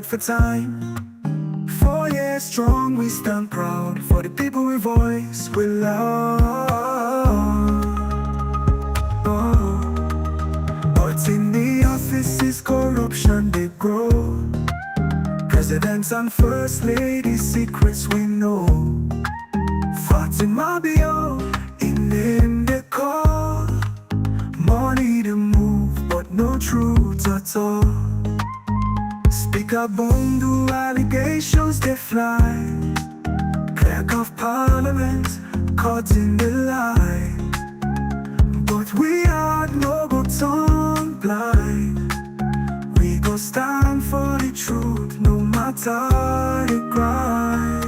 For time, 4 years strong, we stand proud for the people we voice, we love. But in the offices, corruption they grow. Presidents and first ladies, secrets we know. Fatima Bio, in name they call. Money to move, but no truth at all. Speaker Bundu, allegations they fly. Clerk of Parliament, caught in the lie. But we are no go turn blind. We go stand for the truth, no matter the grind.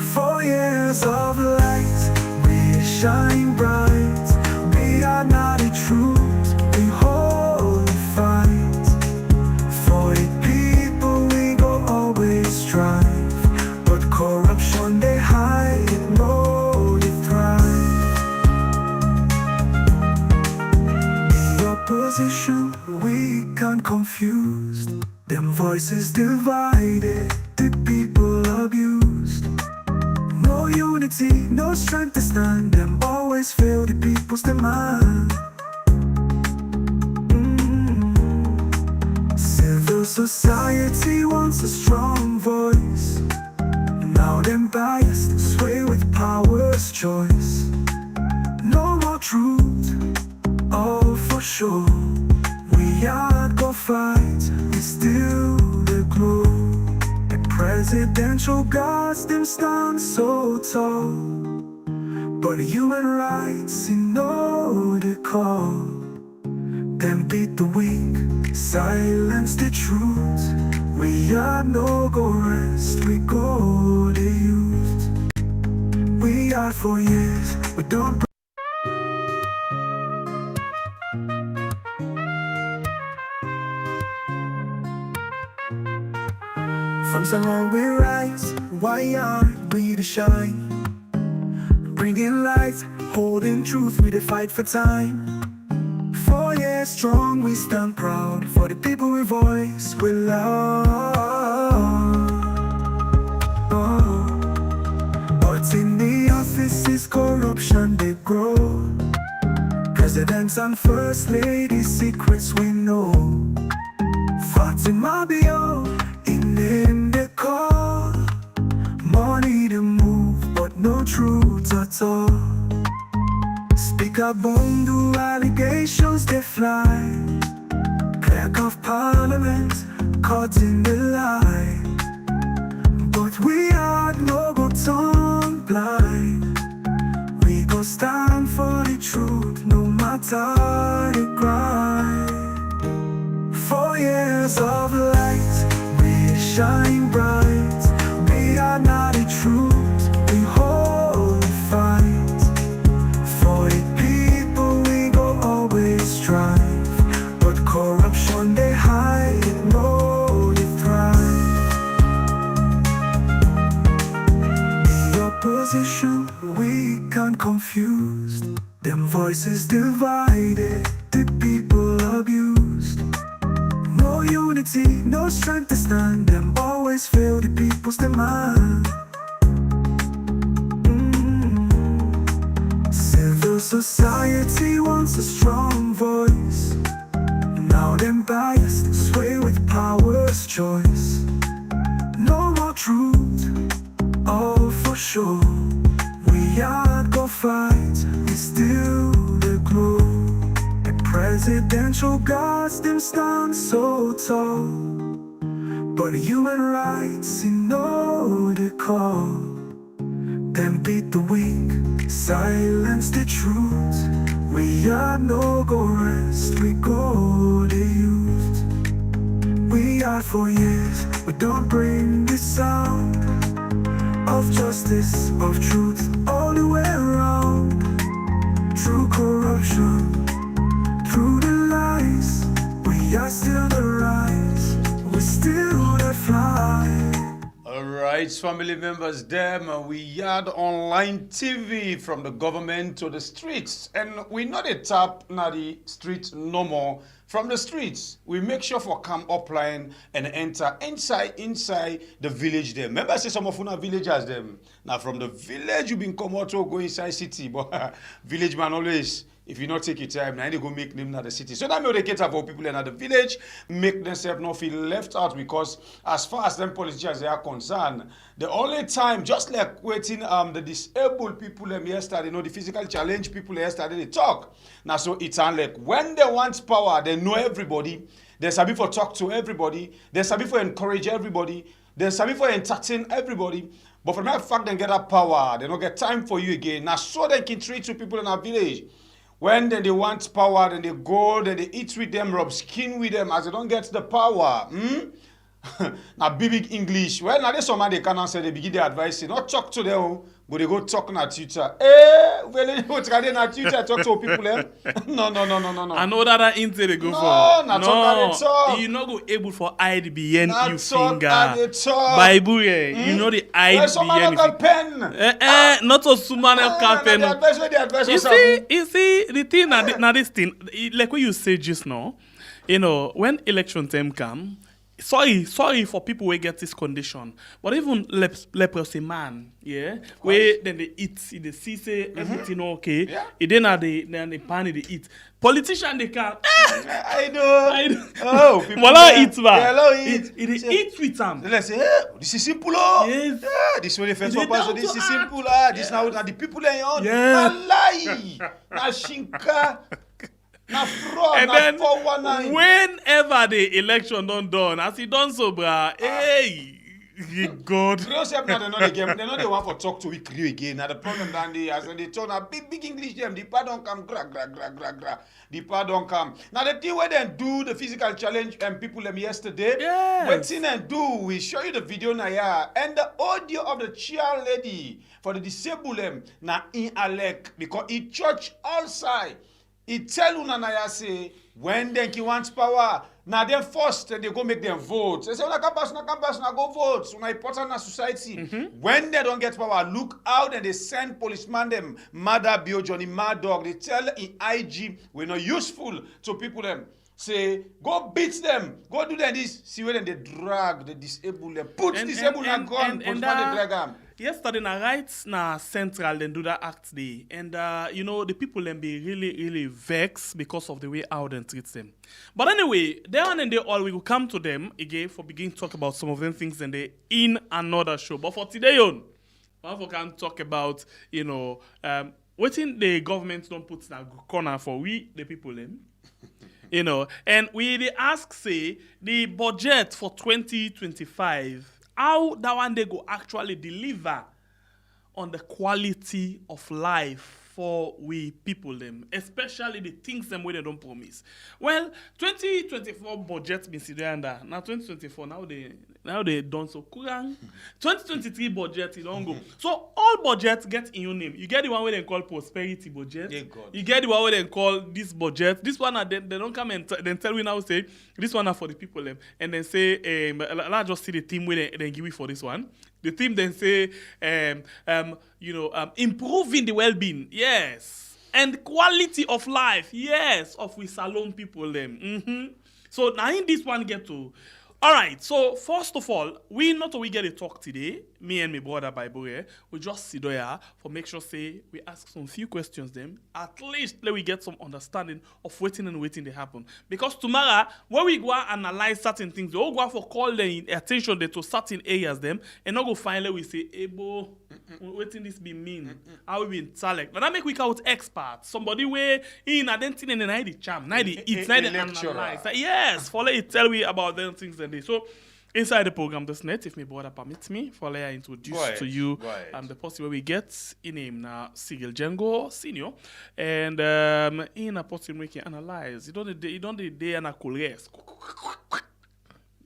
4 years of light, we shine bright. We are not the truth, we hold the fight. For the people we go always strive. But corruption they hide, no they thrive. The opposition weak and confused. Them voices divided, the people abused. No unity, no strength to stand. Them always fail the people's demand. Civil society wants a strong voice. Now them biased, sway with power's choice. No more truth, all for sure. We are go fight, we still the glow. The presidential guards them stand so tall. But human rights, you know the call. Them beat the weak, silence the truth. We are no go rest, we go the youth. We are for years, we don't. From someone we rise, why aren't we to shine? Bringing light, holding truth, we the fight for time. 4 years strong, we stand proud for the people we voice, we love. But in the offices, corruption they grow. Presidents and first ladies, secrets we know. Fatima Bio, in name they call. Money to move, but no truth at all. Speaker Bundu, allegations they fly. Clerk of Parliament, caught in the lie. But we are no go turn blind. We go stand for the truth, no matter the grind. 4 years of light, we shine bright. We are not the truth, we hold the fight. For the people we go always strive. But corruption they hide, no they thrive. The opposition weak and confused. Them voices divided, the people abused. No unity, no strength to stand. Them always fail the people's demand. Civil society wants a strong voice. Now them biased, sway with power's choice. No more truth, all for sure. We are go fight, we still the glow. The presidential guards them stand so tall. But human rights, you know the call. Them beat the weak, silence the truth. We are no go rest, we go the youth. We are for years, we don't bring the sound of justice, of truth, all the way around. Through corruption, through the lies, we are still the rise, we still the fly. Alright, family members, them we had online TV from the government to the streets, and we not a tap na the street no more From the streets, we make sure for come upline and enter inside the village there. Remember I say some of una villagers them. Now from the village you been come out to go inside city, but village man always, if you not take your time, now they go make them in the city. So that may they cater for people in the village, make themselves not feel left out, because as far as them politicians they are concerned, the only time, just like waiting the disabled people them yesterday, you know, the physical challenge people yesterday, they talk. Now so it's like when they want power, they know everybody. They sabi for talk to everybody. They sabi for encourage everybody. They sabi for entertain everybody. But for the fact they get that power, they don't get time for you again. Now so they can treat two people in our village. When then they want power, then they go, then they eat with them, rub skin with them, as they don't get the power. Now big English. Well, now there's somebody they cannot say they begin their advice. Not talk to them, but they go talk on Twitter. Well, what can they on Twitter talk to people? No. I know that into they go for. Talk. You not go able for hide behind Not you talk finger. Bible, you know the hide behind you pen. Not a suman campaign. You see the thing now this thing like what you say just now. You know when election time come. Sorry for people who get this condition. But even leprosy man, yeah, where then they eat, they see say everything okay. Yeah. It then they pan they eat. Politician they can. I know. Oh, people. Eat man. It eat with them. Let's say, this is simple. Yes. This way the first one pass. This is simple. This now the people are on. Yeah. Na lie. Na shinka. Na fraud, and na then 419. whenever the election done, as he done so, bruh, hey, God. Yourself now they know the game. They know they want for talk to we create again. Now the problem then they as they talk now big English them. The part don't come gra. The part don't come. Now the thing where they do the physical challenge and people them yesterday. Yes. What thing and do? We show you the video now yeah, and the audio of the chair lady for the disabled them now in Alec because it church outside. It tell una na ya say when they want power, now them first they go make them vote. They say una campus, na go vote. Una important na society. When they don't get power, look out and they send policeman them Mother Bio Johnny Mad Dog. They tell in IG we're not useful to people them. Say go beat them, go do them this. See when they drag, they disable them, put disable and gun, policeman they drag them. Yesterday, na right na central then do that act day, and you know the people then be really vexed because of the way how they treat them. But anyway, there and they all we will come to them again for begin talk about some of them things and they in another show. But for today on, we can talk about what in the government don't put in a corner for we the people them. And we they ask say the budget for 2025. How that one they go actually deliver on the quality of life for we people them, especially the things them where they don't promise. Well, 2024 budget been sitting under. Now 2024 now they done so kurang. 2023 budget it don't go. So all budgets get in your name. You get the one where they call prosperity budget. You get the one where they call this budget. This one they don't come and then tell we now say this one are for the people them and then say let's just see the team where they give it for this one. The team then say improving the well-being, yes, and quality of life, yes, of we salon people them. So now in this one get to. All right, so first of all, we get a talk today, me and my brother Bible here. We just sit there for make sure say we ask some few questions them. At least let we get some understanding of waiting they happen. Because tomorrow, when we go and analyze certain things, we all go for call the attention to certain areas them, and not go finally we say, Ebo, waiting this be mean. How we been select. But that make we out experts. Somebody where in identity and the charm, not the eat, not the analyze. Yes, for let it tell we about them things and this. So inside the program this net, if my brother permits me, for let I introduce to you the person where we get in name now Sigil Django Senior, and in a person we can analyze. You don't the day and a cool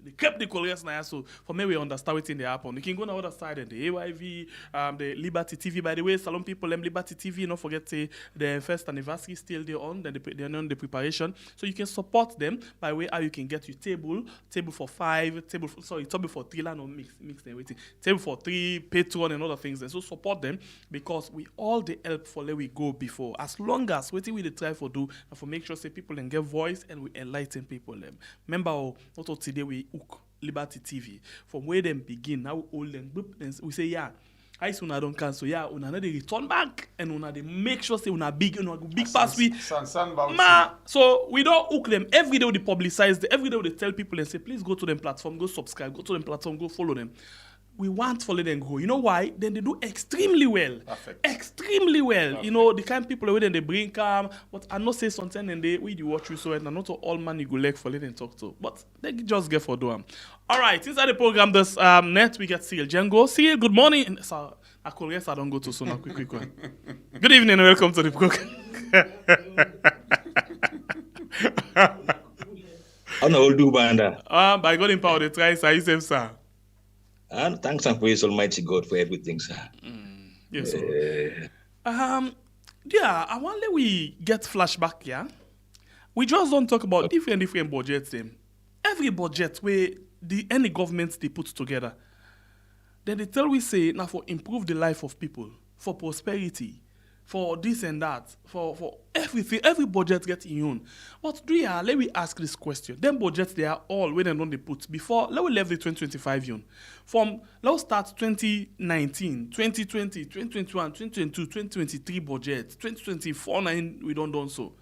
they kept the Colgate now, so for me we understand what's in the happen. You can go on the other side and the AYV, the Liberty TV. By the way, Salon people, Liberty TV, don't forget say the first anniversary still they're on, then they're on the preparation. So you can support them by way how you can get your table for 5, table for 3, no mix them waiting. Table for 3, Patreon and other things. And so support them because we all the help for where we go before. As long as waiting we try for do and for make sure say people can get voice and we enlighten people them. Remember also today we hook Liberty TV from where them begin. Now we hold them, we say yeah. I see una don't cancel, yeah, una they return back and una they make sure say una big pass we. So we don't hook them every day. They publicize every day. They tell people and say please go to them platform, go subscribe, go to them platform, go follow them. We want to follow them go. You know why? Then they do extremely well. Perfect. Extremely well. Perfect. You know, the kind of people when they bring calm, but I not say something and they we do watch you so and not all man you go like for them talk to. But they just get for them. All right, inside the program this net we get Seal Django. Seal, good morning. So I call yes, I don't go to so now quick one. Good evening and welcome to the program. I know do banda. By God in power, they try sir. And thanks and praise Almighty God for everything, sir. Yes, sir. Yeah, I want that we get flashback, yeah. We just don't talk about different budgets. Them. Every budget where any governments they put together, then they tell we say now for improve the life of people, for prosperity, for this and that, for everything. Every budget gets immune. But let me ask this question. Them budgets they are all when and on they put before. Let we leave the 2025 union. From let's start 2019, 2020, 2021, 2022, 2023 budget, 2024 we don't done so.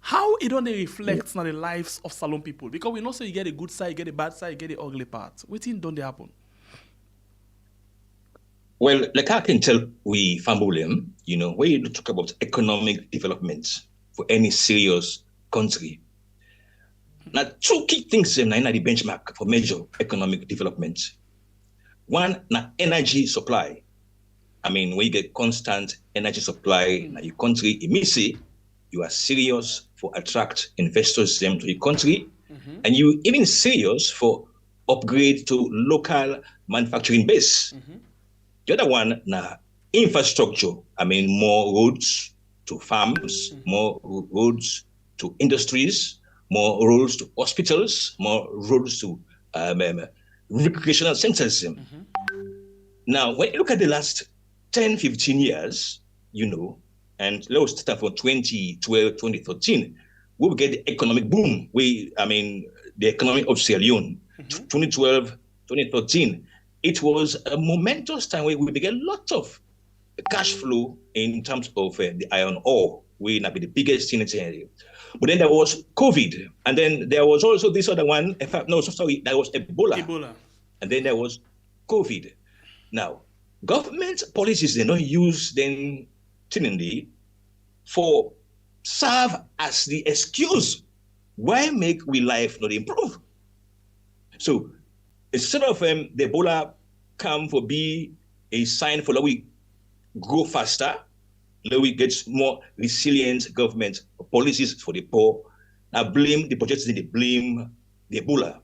How it don't reflect on the lives of Salon people? Because we know so you get a good side, you get a bad side, you get the ugly part. What thing don't they happen? Well, like I can tell we fumble them, you know, when you talk about economic development for any serious country. Now, 2 key things in the benchmark for major economic development. One, now energy supply. I mean, when you get constant energy supply in your country, it means say you are serious for attract investors them to your country, and you even serious for upgrade to local manufacturing base. The other one, now infrastructure. I mean, more roads to farms, more roads to industries, more roads to hospitals, more roads to recreational centers. Now, when you look at the last 10, 15 years, you know, and let's start from 2012, 2013, we will get the economic boom. The economy of Sierra Leone, 2012, 2013. It was a momentous time where we began a lot of cash flow in terms of the iron ore. We not be the biggest in the area. But then there was COVID. And then there was also this other one. There was Ebola. And then there was COVID. Now, government policies, they don't use them for serve as the excuse. Why make we life not improve? So instead of the Ebola come for be a sign for that we grow faster, that we get more resilient government policies for the poor. Now blame the projects, they blame the Ebola.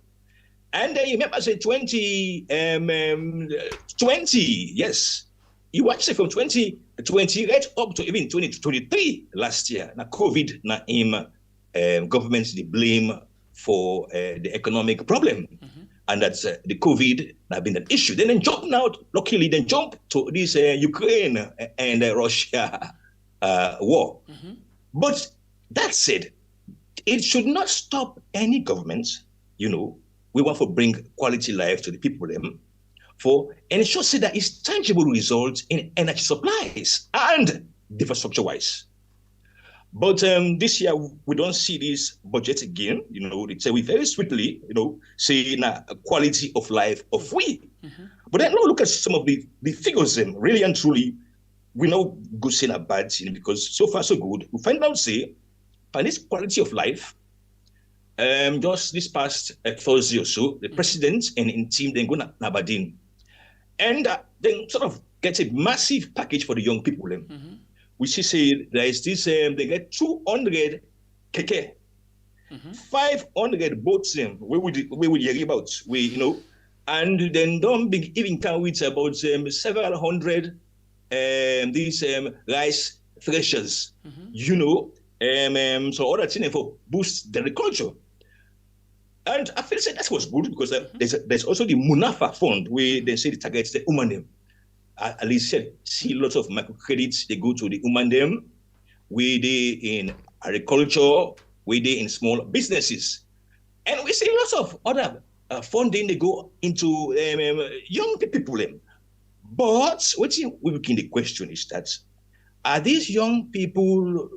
And then you remember say 2020, yes. You watch it from 2020 right up to even 2023 last year. Now COVID, now governments they blame for the economic problem. And that's the COVID have been an issue. Then jump now, luckily, then jump to this Ukraine and Russia war. But that said, it should not stop any government, you know, we want to bring quality life to the people them, for ensure say that it's tangible results in energy supplies and infrastructure-wise. But this year, we don't see this budget again. You know, they say we very sweetly, you know, say now quality of life of we. But then now look at some of the figures, really and truly, we know good saying a bad thing because so far so good. We find out, say, by this quality of life, just this past Thursday or so, the president and in team, then go to Aberdeen. And then sort of get a massive package for the young people. We see say there is this, they get 200 keke. 500 boats we would hear about, and then don't be even count with about several hundred these rice threshers, so other things for boost the agriculture. And I feel that was good because there's also the Munafa fund where they say the targets the woman. At least see lots of microcredits, they go to the woman, where they in agriculture, where they in small businesses. And we see lots of other funding, they go into young people. But what we begin the question is that, are these young people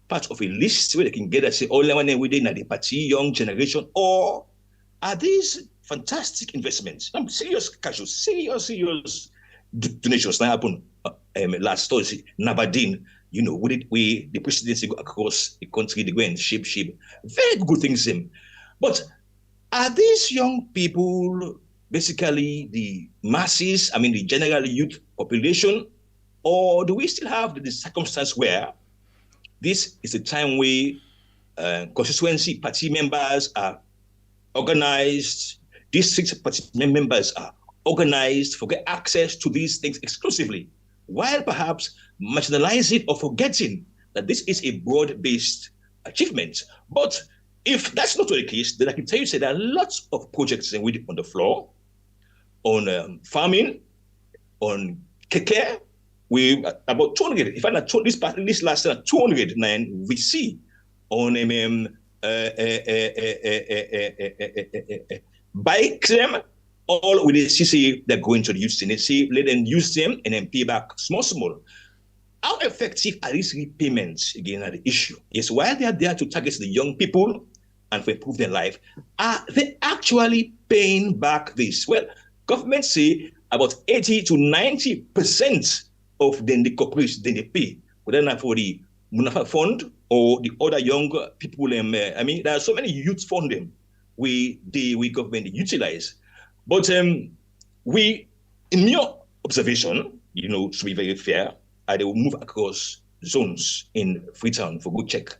part of a list where they can get say, all within the party, young generation, or are these fantastic investments? Serious cash, serious donations that happened last Thursday, Nabadin, the presidency go across the country, they go and shape, very good things. But are these young people basically the masses, the general youth population, or do we still have the circumstance where this is a time where constituency party members are organized, district party members are organized for get access to these things exclusively, while perhaps marginalizing or forgetting that this is a broad-based achievement. But if that's not the case, then I can tell you, there are lots of projects on the floor, on farming, on care. We about 200. If I not this last year, 209 we see on bikes them. All with the CCA, they're going to use them. They say, let them use them and then pay back small. How effective are these repayments? Again, are the issue. Yes, while they are there to target the young people and to improve their life, are they actually paying back this? Well, governments say about 80 to 90% of the corporations they pay, whether not for the Munafa fund or the other young people. There are so many youth funding we government utilize. But we, in your observation, to be very fair, they will move across zones in Freetown for good check.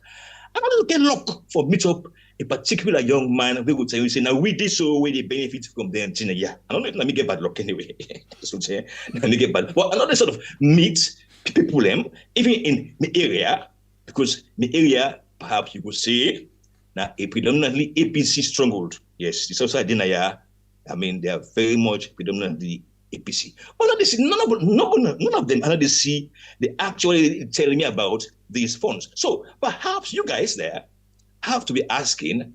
I want to get luck for meet up a particular young man who would say, now we did so where they benefit from them. Yeah, I don't know if let me get bad luck anyway. So let me get bad. Well, another sort of meet people even in the area, because the area, perhaps you could say, now a predominantly APC stronghold. Yes, it's also Adinaya. They are very much predominantly APC. Well, none of them they see, they actually tell me about these funds. So perhaps you guys there have to be asking,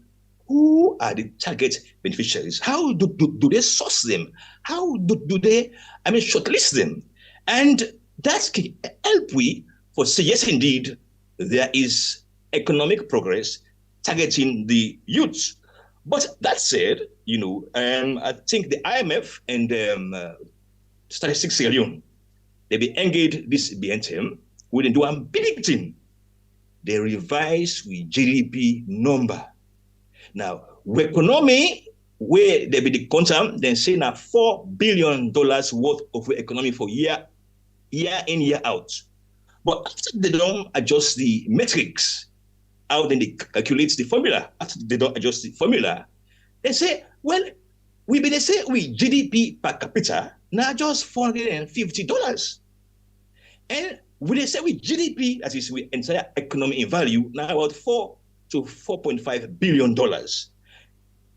who are the target beneficiaries? How do they source them? How do they, shortlist them? And that can help we for say, yes, indeed, there is economic progress targeting the youth. But that said, I think the IMF and Statistics Leone, they be engaged this BNTM, we do a big thing. They revise with GDP number. Now, with economy, where they be the quantum, then say now $4 billion worth of economy for year in, year out. But after they don't adjust the metrics, how then they calculate the formula, after they don't adjust the formula, they say, well, they say we GDP per capita now just $450. And when they say we GDP, that is we entire economy in value, now about $4 to $4.5 billion.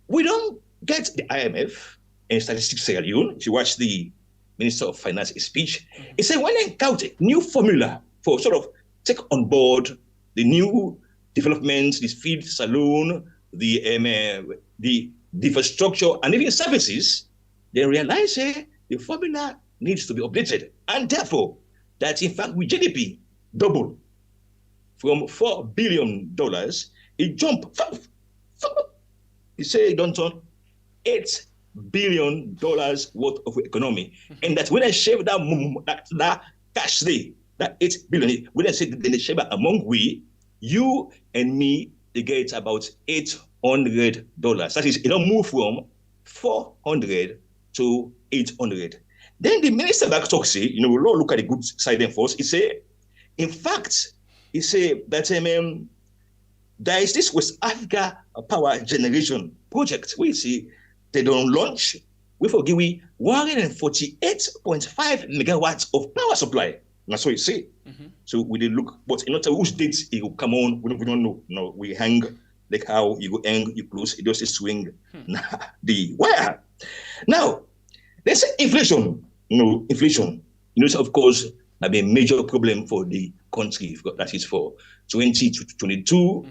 We don't get the IMF and Statistics Sierra Leone. If you watch the Minister of Finance speech, he said when they count a new formula for sort of take on board the new developments, this feed saloon, the infrastructure, and even services, they realize the formula needs to be updated. And therefore, that in fact with GDP doubled from $4 billion, it jumped. He said it don't turn $8 billion worth of economy. And that when I share that cash there, that $8 billion, when I say then they share among we, you and me, they get about $800. That is, it don't move from 400 to 800. Then the minister back talks, say, we'll look at the good side and first. He say, in fact, he say that there is this West Africa power generation project. We see they don't launch. We forgive we 148.5 megawatts of power supply. That's what you say. So we did look, but in not which dates it will come on, we don't know. No, we hang like how you go hang, you close, it just swing the wire. Now, let's say inflation. Inflation. So of course, that be a major problem for the country. That is for 2022,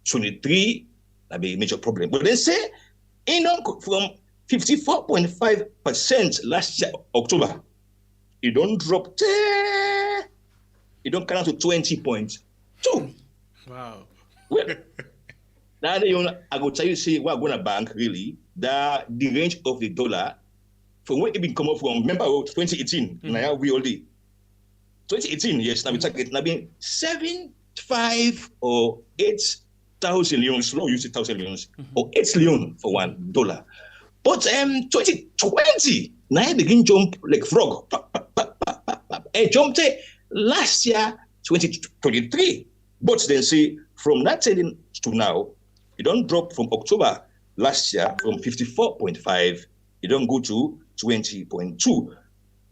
23, that be a major problem. But they say, from 54.5% last year, October, it don't drop, it don't come down to 20.2. Wow. Well, now I go tell you, say, we're going to bank, really, that the range of the dollar, from where it been come up from, remember 2018, now we already 2018, yes, now we take it, now being 7,500 or 8,000 leones, slow use 1,000 leones, or 8 leon for $1. But 2020, now it begin jump like frog. It jumped last year, 2023. But then see, from that time to now, it don't drop from October last year from 54.5, it don't go to 20.2.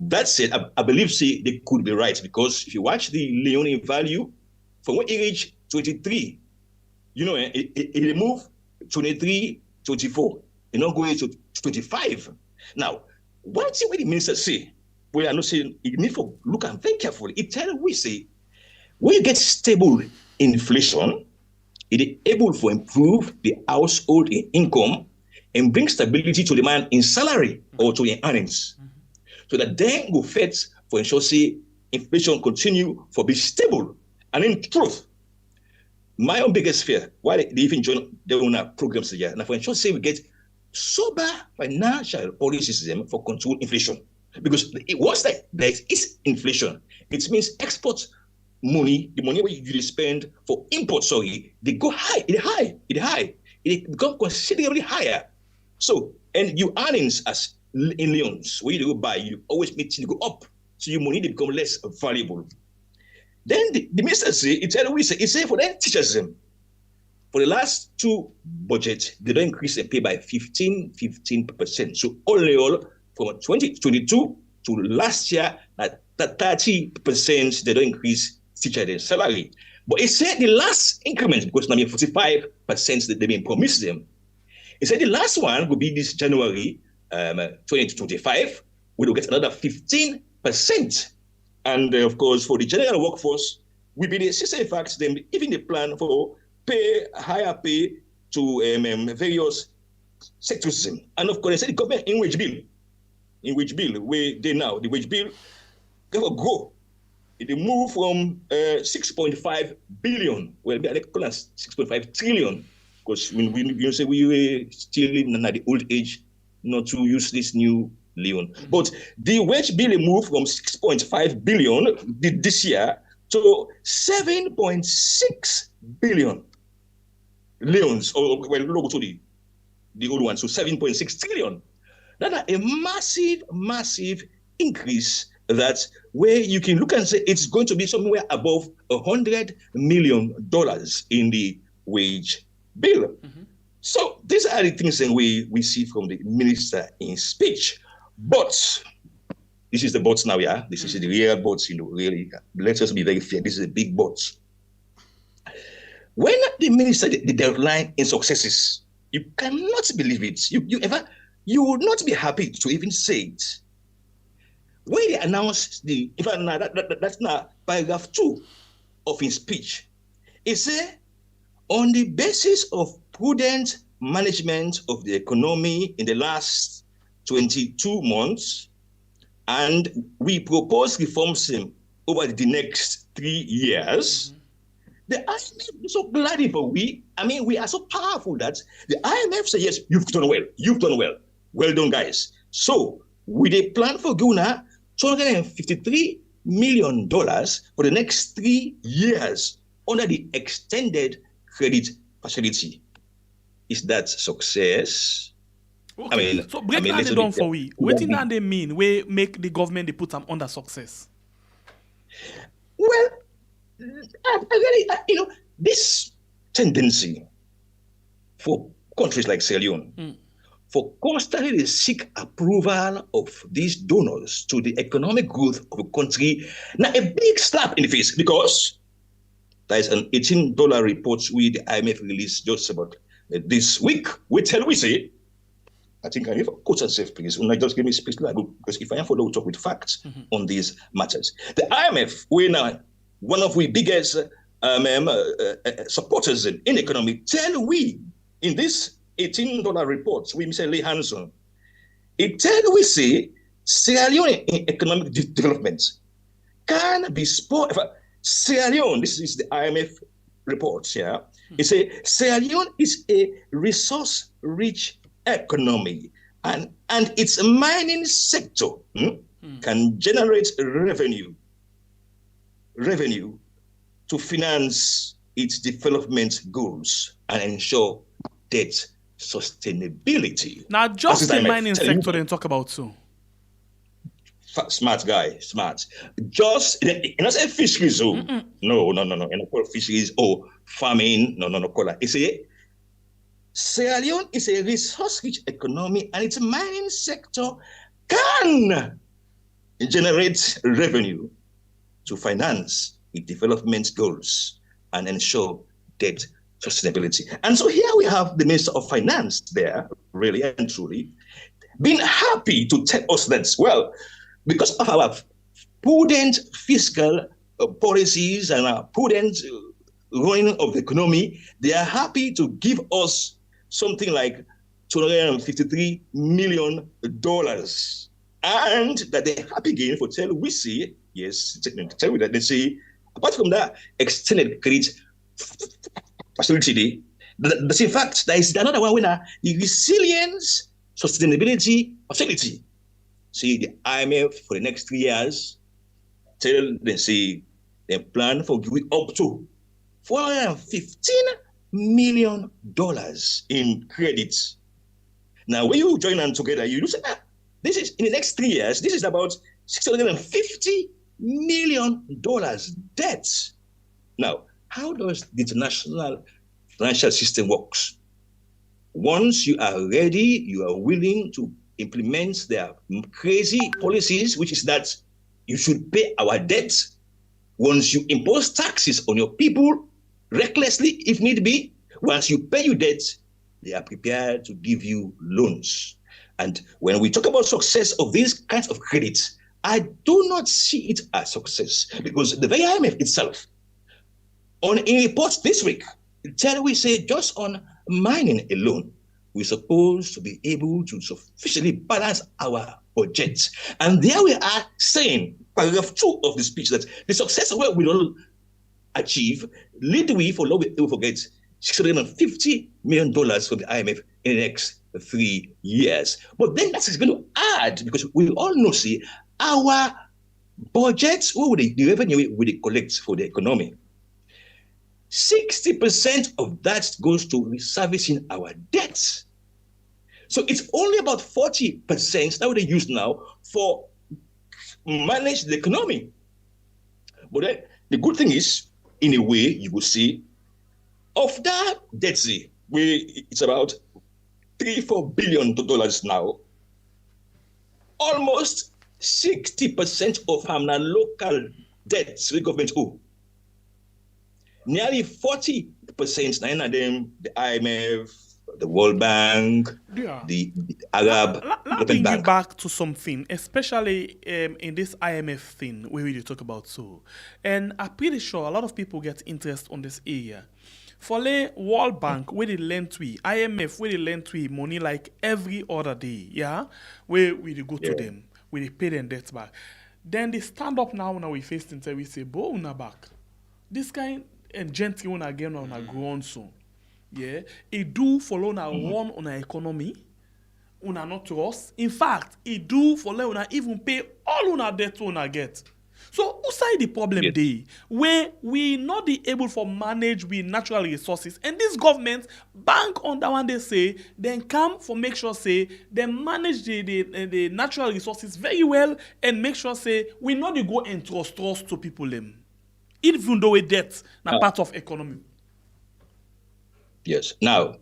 That said, I believe they could be right, because if you watch the Leone value, from when it reached 23, it moved 23, 24, not going to 25. Now, one thing what the minister say, well, I'm not saying you need to look and very carefully. It tells we say, when you get stable inflation, it is able to improve the household income and bring stability to the man in salary or to the earnings. So that then go fit for ensure say inflation continue for be stable. And in truth, my own biggest fear, why they even join their own programs here, and for ensure say we get sober financial policy system for control inflation. Because what's that? There is inflation. It means export money, the money where you spend for import, they go high, it become considerably higher. So, and your earnings as in leons, where you go buy, you always meet to go up. So your money they become less valuable. Then the minister say, it say for them teachers them. For the last two budgets, they don't increase and pay by 15%. So all in all, from 2022 to last year, at 30%, they don't increase teacher their salary. But it said the last increment, because now 45% that they've been promised them. It said the last one will be this January 2025, we will get another 15%. And of course, for the general workforce, we be the system, in fact, them even the plan for higher pay to various sectors. And of course, they said the government in wage bill, where they now, the wage bill, go. It moved from 6.5 billion, well, they call us 6.5 trillion, because when you say we were still in the old age, not to use this new Leone. But the wage bill moved from 6.5 billion this year to 7.6 billion leons, or well, logo to the old one, so 7.6 trillion. That's a massive increase, that where you can look and say it's going to be somewhere above $100 million in the wage bill. So these are the things that we see from the minister in speech. But this is the but now, yeah. This is the real but, really. Let us be very fair. This is a big but. When the minister the deadline in successes, you cannot believe it. You would not be happy to even say it. When they announced that's now paragraph 2 of his speech, it said, on the basis of prudent management of the economy in the last 22 months, and we propose reforms over the next 3 years, the IMF is so glad for we are so powerful that the IMF says, yes, you've done well. Well done, guys. So, with a plan for Guna, $253 million for the next 3 years under the extended credit facility. Is that success? Okay. So break that down for we. What did that they mean? We make the government they put them under success. Well, I really, this tendency for countries like Sierra Leone for constantly to seek approval of these donors to the economic growth of a country. Now, a big slap in the face because there is an $18 report the IMF released just about this week. We say, I think I need to quote yourself, please. When I just give me space, because if I am follow, we talk with facts on these matters. The IMF, we now one of the biggest supporters in economy, tell we in this $18 report, we say Lee Hanson, it tell we say Sierra Leone in economic development can be sport. Sierra Leone, this is the IMF report, yeah. It say Sierra Leone is a resource-rich economy, and its mining sector can generate revenue to finance its development goals and ensure debt sustainability. Now, just the mining sector they talk about so. Smart guy, smart. Just, not say fisheries, no. And call fisheries or farming, no, call it. It's a Sierra Leone is a resource-rich economy, and its mining sector can generate revenue to finance its development goals and ensure debt sustainability. And so here we have the Minister of Finance there, really and truly, being happy to tell us that, well, because of our prudent fiscal policies and our prudent running of the economy, they are happy to give us something like $253 million. And that they're happy again for tell we see, yes, tell me that they say, apart from that extended credit facility, that's in fact, there is another one where the resilience sustainability facility. See the IMF for the next 3 years, tell them say they plan for giving up to $415 million in credits. Now, when you join them together, you say, this is in the next 3 years, this is about $650 million debt. Now, how does the international financial system works? Once you are ready, you are willing to implement their crazy policies, which is that you should pay our debt. Once you impose taxes on your people recklessly, if need be, once you pay your debt, they are prepared to give you loans. And when we talk about success of these kinds of credits, I do not see it as success because the very IMF itself, on a report this week, we say just on mining alone, we're supposed to be able to sufficiently balance our budget. And there we are saying, paragraph 2 of the speech, that the success of what we will achieve lead the way for law we forget $650 million from the IMF in the next 3 years. But then that is going to add, because we all know, see, our budget, what would the revenue we collect for the economy? 60% of that goes to servicing our debts. So it's only about 40% that they use now for manage the economy. But then the good thing is, in a way, you will see, of that debt, it's about $3-4 billion now. Almost 60% of our local debts the government owe. Nearly 40%, nine of them, the IMF, the World Bank, the Arab Let me bring you back to something, especially in this IMF thing where we talk about so. And I'm pretty sure a lot of people get interest on this area. For the World Bank, where they lend to IMF, where they lend to money like every other day, yeah? Where we go to them, where they pay them debts back. Then they stand up now we face and we say, bo una back. This kind and gently when again on a grown so. Yeah. It do follow una run on our economy. Una not trust. In fact, it do follow una even pay all una debt una get. So, who side the problem dey? Where we not be able for manage with natural resources, and this government bank on that one they say, then come for make sure say they manage the natural resources very well and make sure say we not dey go and trust to people them. Even though we debt na part of economy. Yes. Now,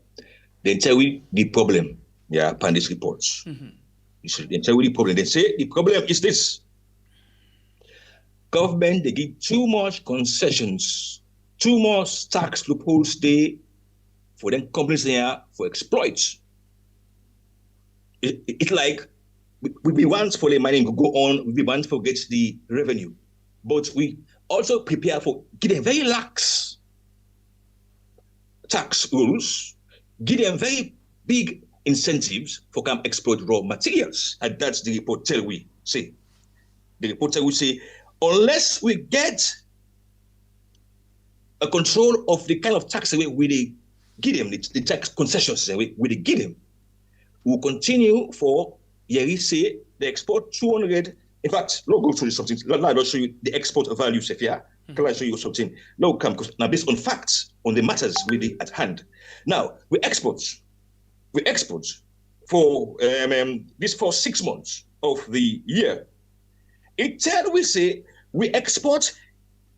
they tell you the problem, yeah, upon these reports. They tell you the problem. They say the problem is this. Government, they give too much concessions, too much tax loopholes they for them companies there for exploits. It's like we want for the money to go on, we want to get the revenue, but we also prepare for getting very lax tax rules, give them very big incentives for come export raw materials. And that's the report tell we say. The report tell we say, unless we get a control of the kind of tax we give them, the tax concessions we give them, we'll continue for, we say, they export 200, in fact, let's go through something. Let me show you the export value, Sefia. Can I show you something? Now, come, because now based on facts, on the matters really at hand. Now, we export for this for 6 months of the year. It tell we say we export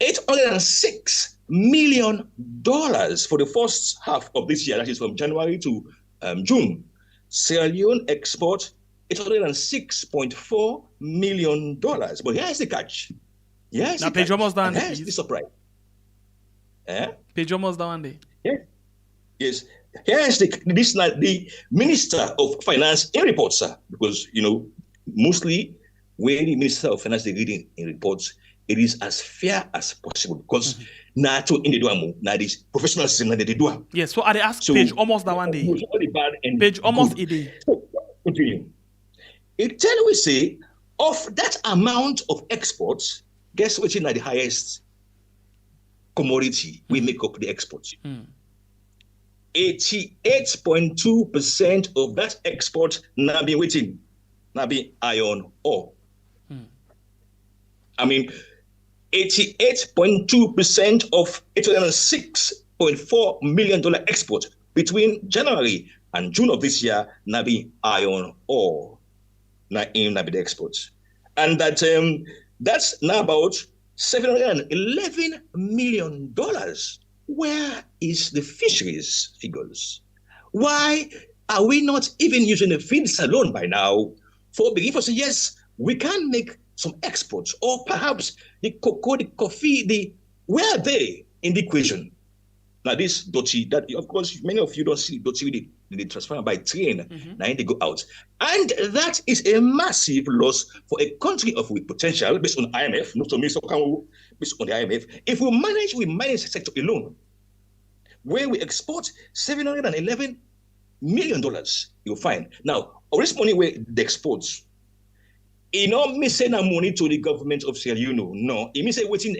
$806 million for the first half of this year. That is from January to June. Sierra Leone export $806.4 million. But here's the catch. Yes. Now, page almost down there. Here's the surprise. Page almost down there. Yeah. Yes. Here's the Minister of Finance in reports, sir, because mostly when the Minister of Finance is reading in reports, it is as fair as possible because now to in the do now this professionalism that they do. Yes. So I ask page almost down one day. Page almost a day. So, continue. It tell we say of that amount of exports. Guess which is the highest commodity we make up the exports? 88.2% of that export now be waiting, now be iron ore. I mean, 88.2% of $806.4 million export between January and June of this year now be iron ore. Now in the exports. And that's now about $711 million. Where is the fisheries figures? Why are we not even using the fields alone by now for beginning to say, yes, we can make some exports, or perhaps the cocoa, the coffee, where are they in the equation? Now this Dochi, that of course many of you don't see Dochi, they transfer by train, now they go out. And that is a massive loss for a country of with potential based on IMF, not to me, so based on the IMF. If we manage the sector alone, where we export $711 million, you'll find. Now, all this money where the exports, me say no money to the government of Sierra Leone. No, it means waiting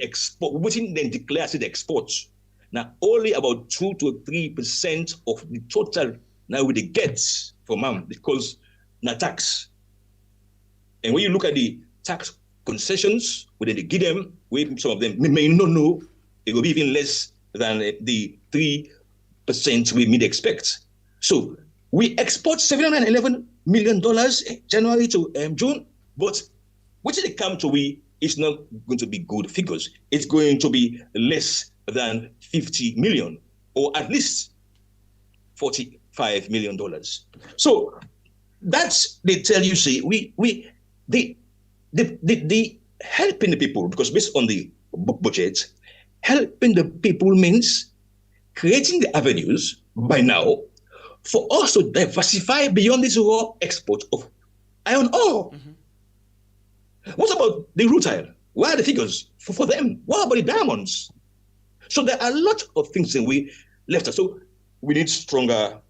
then declare the exports. Now, only about 2 to 3% of the total now we get from because na tax. And when you look at the tax concessions, when they give them, some of them may not know, it will be even less than the 3% we may expect. So we export $711 million January to June, but what did it come to? It's not going to be good figures. It's going to be less than 50 million, or at least $45 million. So that's they tell you, see, the helping the people, because based on the budget, helping the people means creating the avenues by now for us to diversify beyond this raw export of iron ore. What about the rutile? Where are the figures for them? What about the diamonds? So there are a lot of things that we left us. So we need stronger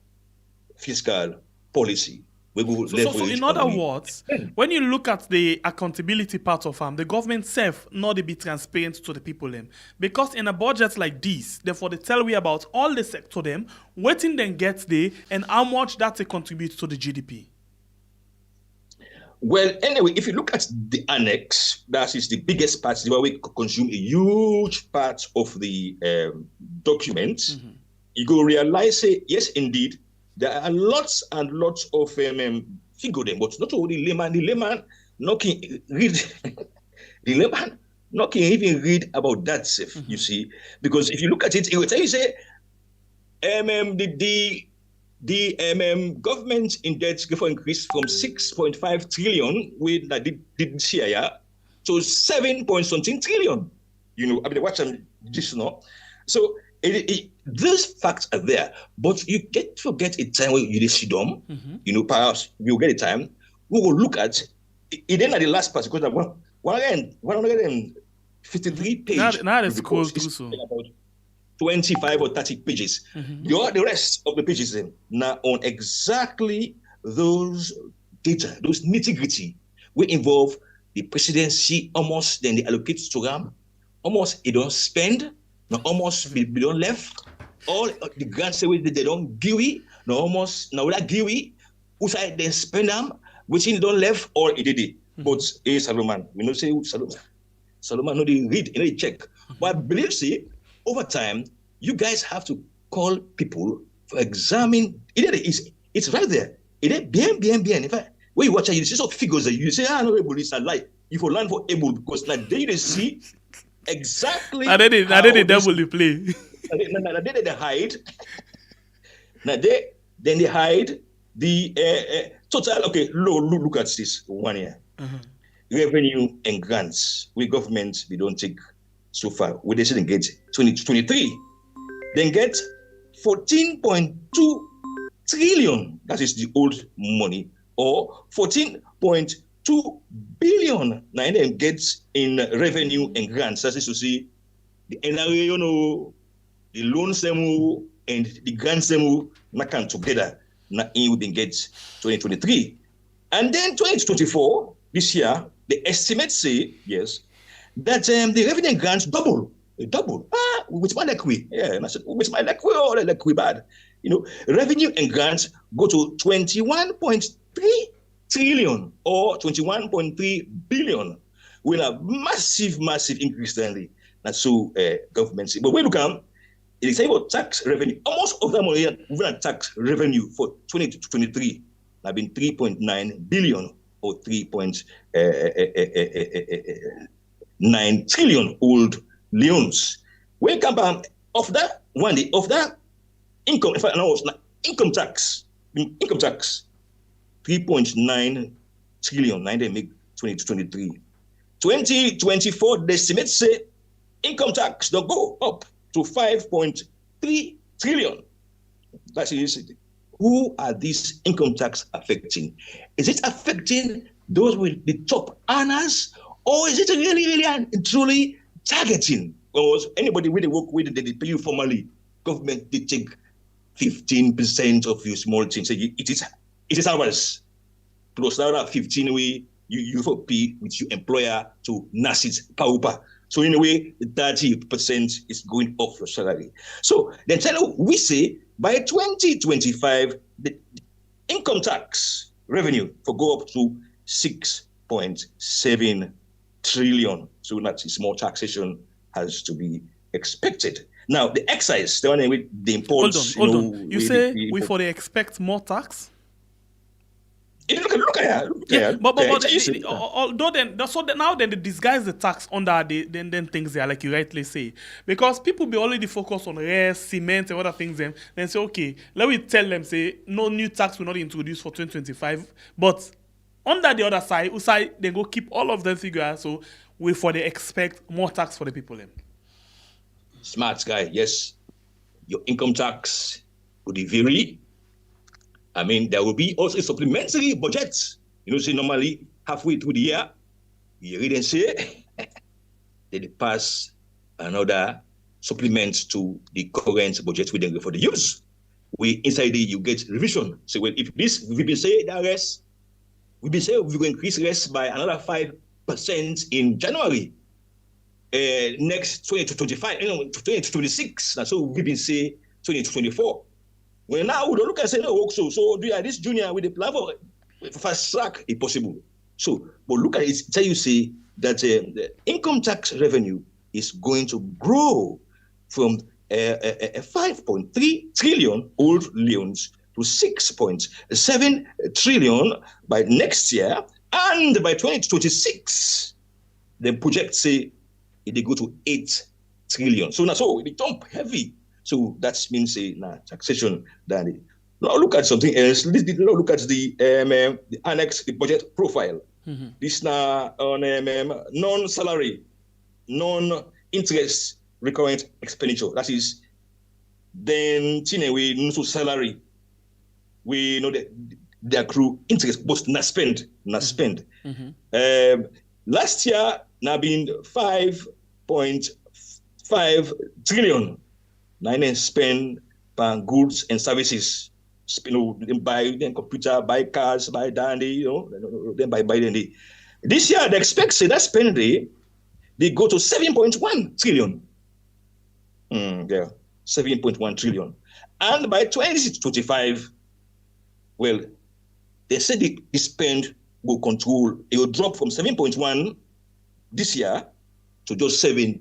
fiscal policy. So in other words, when you look at the accountability part of the government self not to be transparent to the people them. Because in a budget like this, therefore they tell we about all the sector them, waiting then gets there and how much that they contribute to the GDP. Well, anyway, if you look at the annex, that is the biggest part, where we consume a huge part of the document, you go realize, yes, indeed, there are lots and lots of figure them, but not only the layman not can read, the layman not can even read about that stuff, you see, because if you look at it, it will tell you, say, the government in debt increased from 6.5 trillion with that did share, yeah, to 7 point something trillion. You know, I mean, watch this now. So those facts are there, but you get to get a time where you sit down. You know, perhaps you'll get a time. We will look at it. Then at the last part, because 153 pages. Now it's scroll through so. About 25 or 30 pages. The rest of the pages now on exactly those data, those nitty-gritty, will involve the presidency almost, then they allocate to them, almost it don't spend, no almost we don't left, all the grants they don't give it, no almost now that give it, outside they spend them, which they don't left or it did it. But Solomon, we know say Solomon no they read, they check. But I believe say over time, you guys have to call people for examine. It's right there. It is bien. In fact, when you watch it, you see some figures that you say, no, able is a lie. You will learn for able because now they see exactly. I did the devil they play. Now they hide. Now they hide the total. Okay, look at this 1 year. Revenue and grants. We government we don't take so far. We didn't get 2023. Then get 14.2 trillion. That is the old money, or 14.2 billion. Now then gets in revenue and grants. That is to see the NRA, the loans and the grants not come together. Now we then get 2023, and then 2024 this year. The estimates say yes that the revenue and grants double. Which my like we, yeah, and I said, which my like we or like we bad, you know, revenue and grants go to 21.3 trillion or 21.3 billion, with a massive increase currently. That's so government say. But when you come, it is about tax revenue. Almost of that money, even tax revenue for 2023 have been 3.9 billion or 3.9 trillion old Leones. When come of that one day of that income, in fact, no, it's not income tax, 3.9 trillion. Now they make 2023. 2024, the estimate say income tax they'll go up to 5.3 trillion. That's it. Who are these income tax affecting? Is it affecting those with the top earners, or is it really and truly targeting? Because anybody with the work with they pay you formally, government they take 15% of your small things. So it is ours. Plus that 15 way you for pay with your employer to NASI's paupa. So anyway, 30% is going off your salary. So then we say by 2025, the income tax revenue for go up to 6.7 trillion. So that's small taxation has to be expected. Now the excise, the one with the imports. Hold on. You say we for they expect more tax? Look at Yeah, but although now they disguise the tax under then things there, like you rightly say, because people be already focused on rare cement and other things. Then say, okay, let me tell them say no new tax will not be introduced for 2025, but under the other side, they go keep all of them figures. So we for they expect more tax for the people then. Smart guy, yes. Your income tax would vary. I mean, there will be also a supplementary budget. You know, say normally halfway through the year, you read and say, they pass another supplement to the current budget we then go for the use. Inside you get revision. So well, if this, we've been saying that rest, we've been saying we will increase rest by another 5% in January. Next 2025, 2026. And so we've been saying 2024. Well, now we don't look and say no. So do you this junior with the plan for fast track if possible. So, but look at it. Tell you say that the income tax revenue is going to grow from 5.3 trillion old Leones to 6.7 trillion by next year, and by 2026, the project say they go to 8 trillion. So now, so it jump heavy. So that means taxation. Now look at something else. Now look at the annex, the budget profile. This now on non-salary, non-interest recurrent expenditure. That is, then we know salary. We know that they accrue interest, but not spend. Last year, now been 5.5 trillion. Now spend on goods and services. Buy computer, buy cars, buy dandy, then buy dandy. This year, they expect that spend they go to 7.1 trillion. 7.1 trillion. And by 2025, well, they said the spend will control, it will drop from 7.1 this year to just 7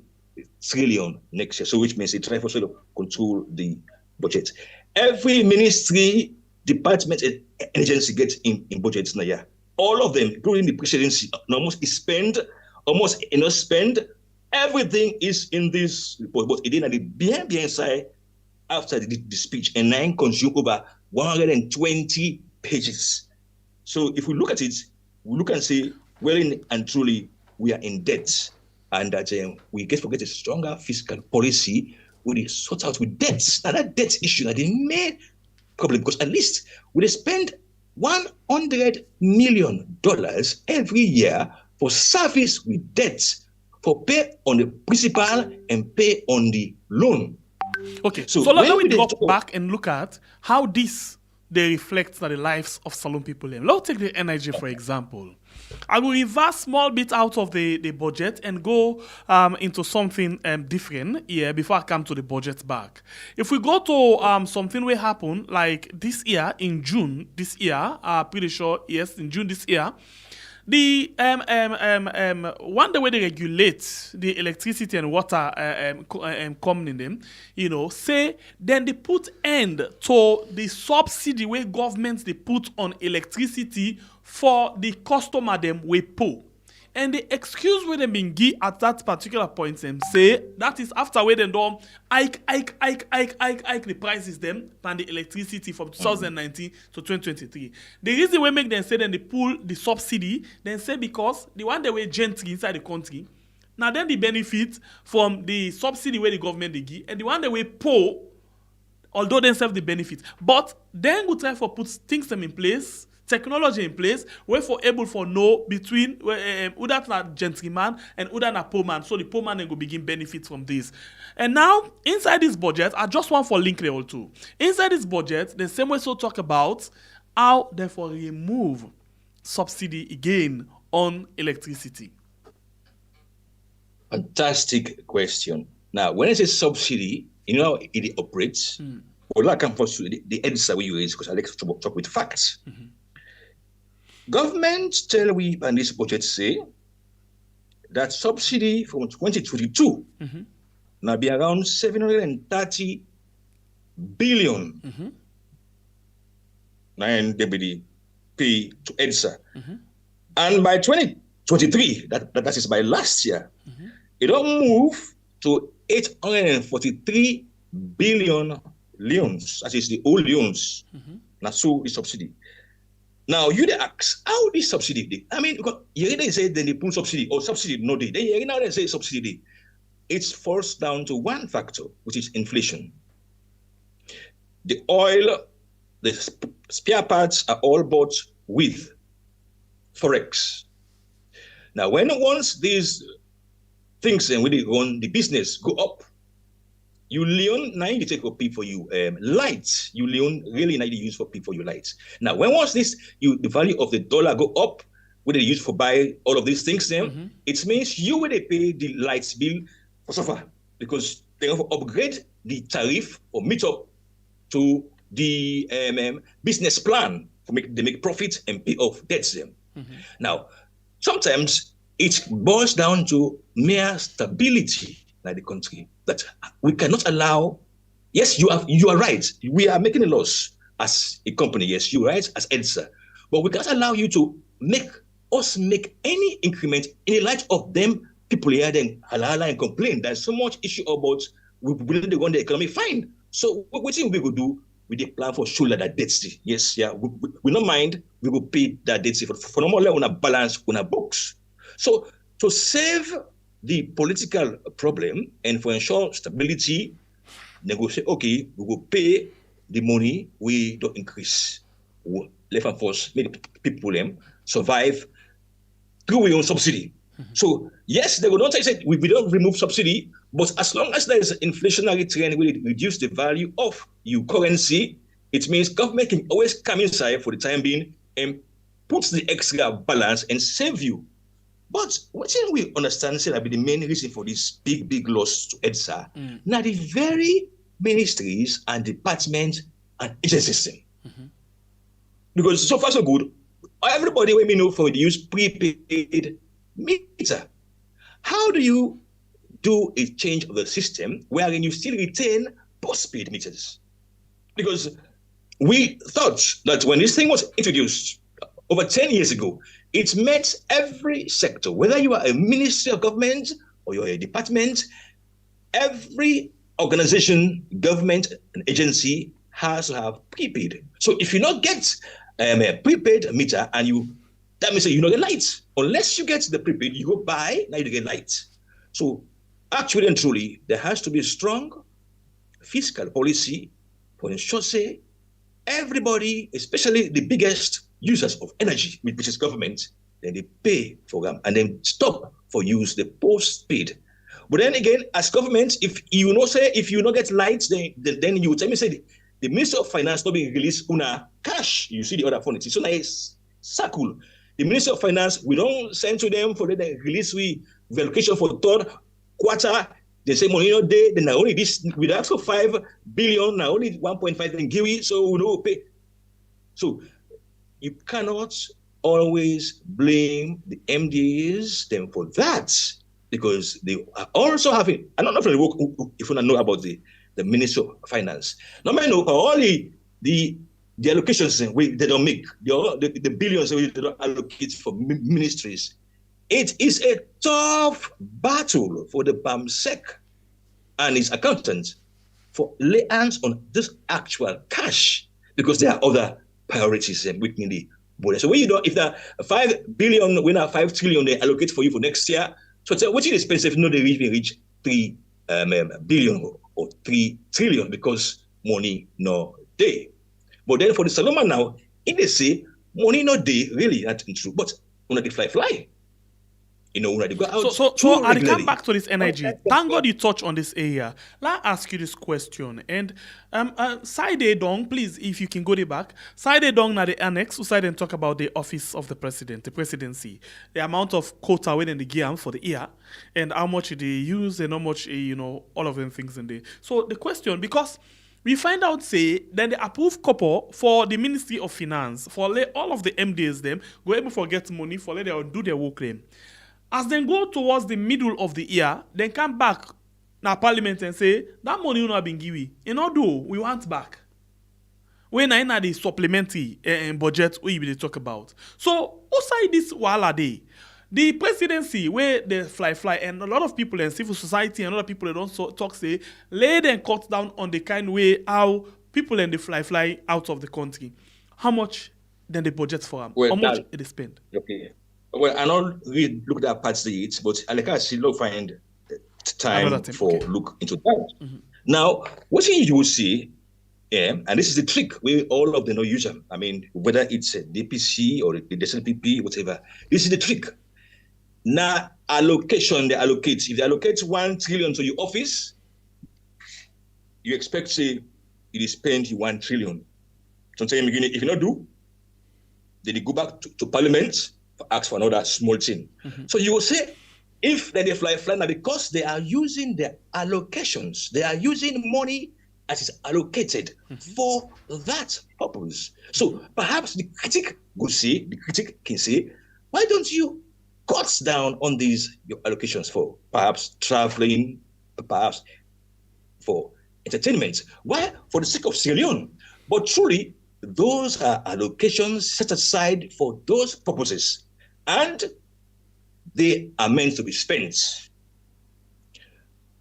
trillion next year. So which means they try for sort of control the budget. Every ministry, department, and agency gets in budgets in a year. All of them, including the presidency, almost spend, almost enough spend. Everything is in this report, but it didn't behind side after the speech, and then consume over 120 pages. So if we look at it, we look and say, well and truly, we are in debt, and that we forget a stronger fiscal policy. We sort out with debts. Now that debt issue, that the main problem, because at least we spend $100 million every year for service with debts, for pay on the principal and pay on the loan. Okay, so let me go back and look at how they reflect the lives of Salone people. Let's take the energy, for example. I will reverse small bit out of the budget and go into something different here before I come to the budget back. If we go to something will happen like this year, in June this year, pretty sure, yes, in June this year, the one the way they regulate the electricity and water company them, say then they put end to the subsidy where governments they put on electricity for the customer them we pay. And the excuse where they been give at that particular point them say that is after where they don't hike the prices them and the electricity from 2019 to 2023. The reason we make them say then they pull the subsidy, then say because the one they were gentry inside the country, now then the benefit from the subsidy where the government they give, and the one they were poor, although they serve the benefit. But then we try for put things them in place, technology in place, where for able for know between who that na gentleman and who that na poor man, so the poor man then go begin benefit from this. And now inside this budget, I just want for link there all too. Inside this budget, the same way so talk about how therefore remove subsidy again on electricity. Fantastic question. Now, when I say subsidy, you know how it operates. Well, I come first to the answer we use because I like to talk with facts. Government tell we and this budget say that subsidy from 2022 now be around 730 billion. And they be pay to EDSA. And by 2023, that is by last year, it don't move to 843 billion leones. That is the old leones. Now so is subsidy. Now you ask how this subsidy. I mean, you they say then they pull subsidy or subsidy no day. Then now they say subsidy. It's forced down to one factor, which is inflation. The oil, the spare parts are all bought with forex. Now, once these things and when they run the business go up, you Leone now you take a pay for you lights. You Leone really now use for pay for your lights. Now, once the value of the dollar go up, what they use for buy all of these things, then it means you will pay the lights bill for suffer because they have to upgrade the tariff or meet up to the business plan for they make profit and pay off debts them. Now, sometimes it boils down to mere stability like the country that we cannot allow. Yes, you are right. We are making a loss as a company. Yes, you're right as EDSA, but we cannot allow you to make any increment in the light of them people here then halala and complain. There's so much issue about we willing to run the economy, fine. So what thing we go do with the plan for shoulder that debt? Yes, yeah, we don't mind, we will pay that debt for no more on a balance on our books. So to save the political problem and for ensure stability, negotiate, okay, we will pay the money, we don't increase. Left and force, make people survive through our own subsidy. So yes, they will not say we don't remove subsidy, but as long as there is an inflationary trend, will reduce the value of your currency. It means government can always come inside for the time being and put the extra balance and save you. But what we understand say that be the main reason for this big loss to EDSA. Now the very ministries and departments and agencies. Because so far so good, everybody we know for the use prepaid meter. How do you do a change of the system wherein you still retain postpaid meters? Because we thought that when this thing was introduced over 10 years ago, it met every sector, whether you are a ministry of government or you're a department, every organization, government, and agency has to have prepaid. So if you not get a prepaid meter and that means that you don't get light. Unless you get the prepaid, you go buy, now you get light. So actually and truly, there has to be a strong fiscal policy for ensure say everybody, especially the biggest users of energy, which is government, then they pay for them and then stop for use the postpaid. But then again, as government, if you not get lights, then you tell me say the Minister of Finance not being released una cash. You see the other fund. It's so nice circle. The Minister of Finance, we don't send to them for the release we allocation for third quarter. They say money not there. Then only this we ask for 5 billion, now only 1.5 in Giwi, so we don't pay. So you cannot always blame the MDAs them for that, because they are also having. I don't know if you know about the Minister of Finance. No matter all the allocations they don't make, the billions they don't allocate for ministries. It is a tough battle for the BAMSEC and its accountants for lay hands on this actual cash, because there are other priorities within the border. So when you don't, if the 5 billion, we now 5 trillion they allocate for you for next year, so it's what is expensive? No, they reach 3 billion or 3 trillion because money no day. But then for the Solomon now, if they say money no day, really not true, but when they fly. When they go out. So I come back to this energy. Thank God you touch on this area. Let me ask you this question. And side dong, please, if you can go there back. Side dong na the annex, we side and talk about the office of the president, the presidency, the amount of quota within the GM for the year, and how much they use and how much all of them things in there. So the question, because we find out, say, then they approve couple for the Ministry of Finance, for all of the MDs them, go able to get money for let them do their work claim. As they go towards the middle of the year, they come back now Parliament and say, that money not been given. We want back. When I the supplementary budget we talk about. So, outside this wala day, the presidency where they fly, and a lot of people in civil society and other people that don't talk say, lay and cut down on the kind way how people in the fly out of the country. How much then the budget for them? How much they spend? Okay. Well, I don't really look at parts of it, but I still find time for look into that. Mm-hmm. Now, what you will see, and this is the trick where all of them know use them. I mean, whether it's a DPC or the DSLPP, whatever, this is the trick. Now, allocation, they allocate. If they allocate 1 trillion to your office, you expect, say, it is spent 1 trillion. Sometimes if you not do, then you go back to Parliament, ask for another small thing. Mm-hmm. So you will say, if then they fly now, because they are using their allocations, they are using money that is allocated for that purpose. So perhaps the critic can say, why don't you cut down on these your allocations for perhaps traveling, perhaps for entertainment? Why? For the sake of Sierra Leone. But truly, those are allocations set aside for those purposes, and they are meant to be spent.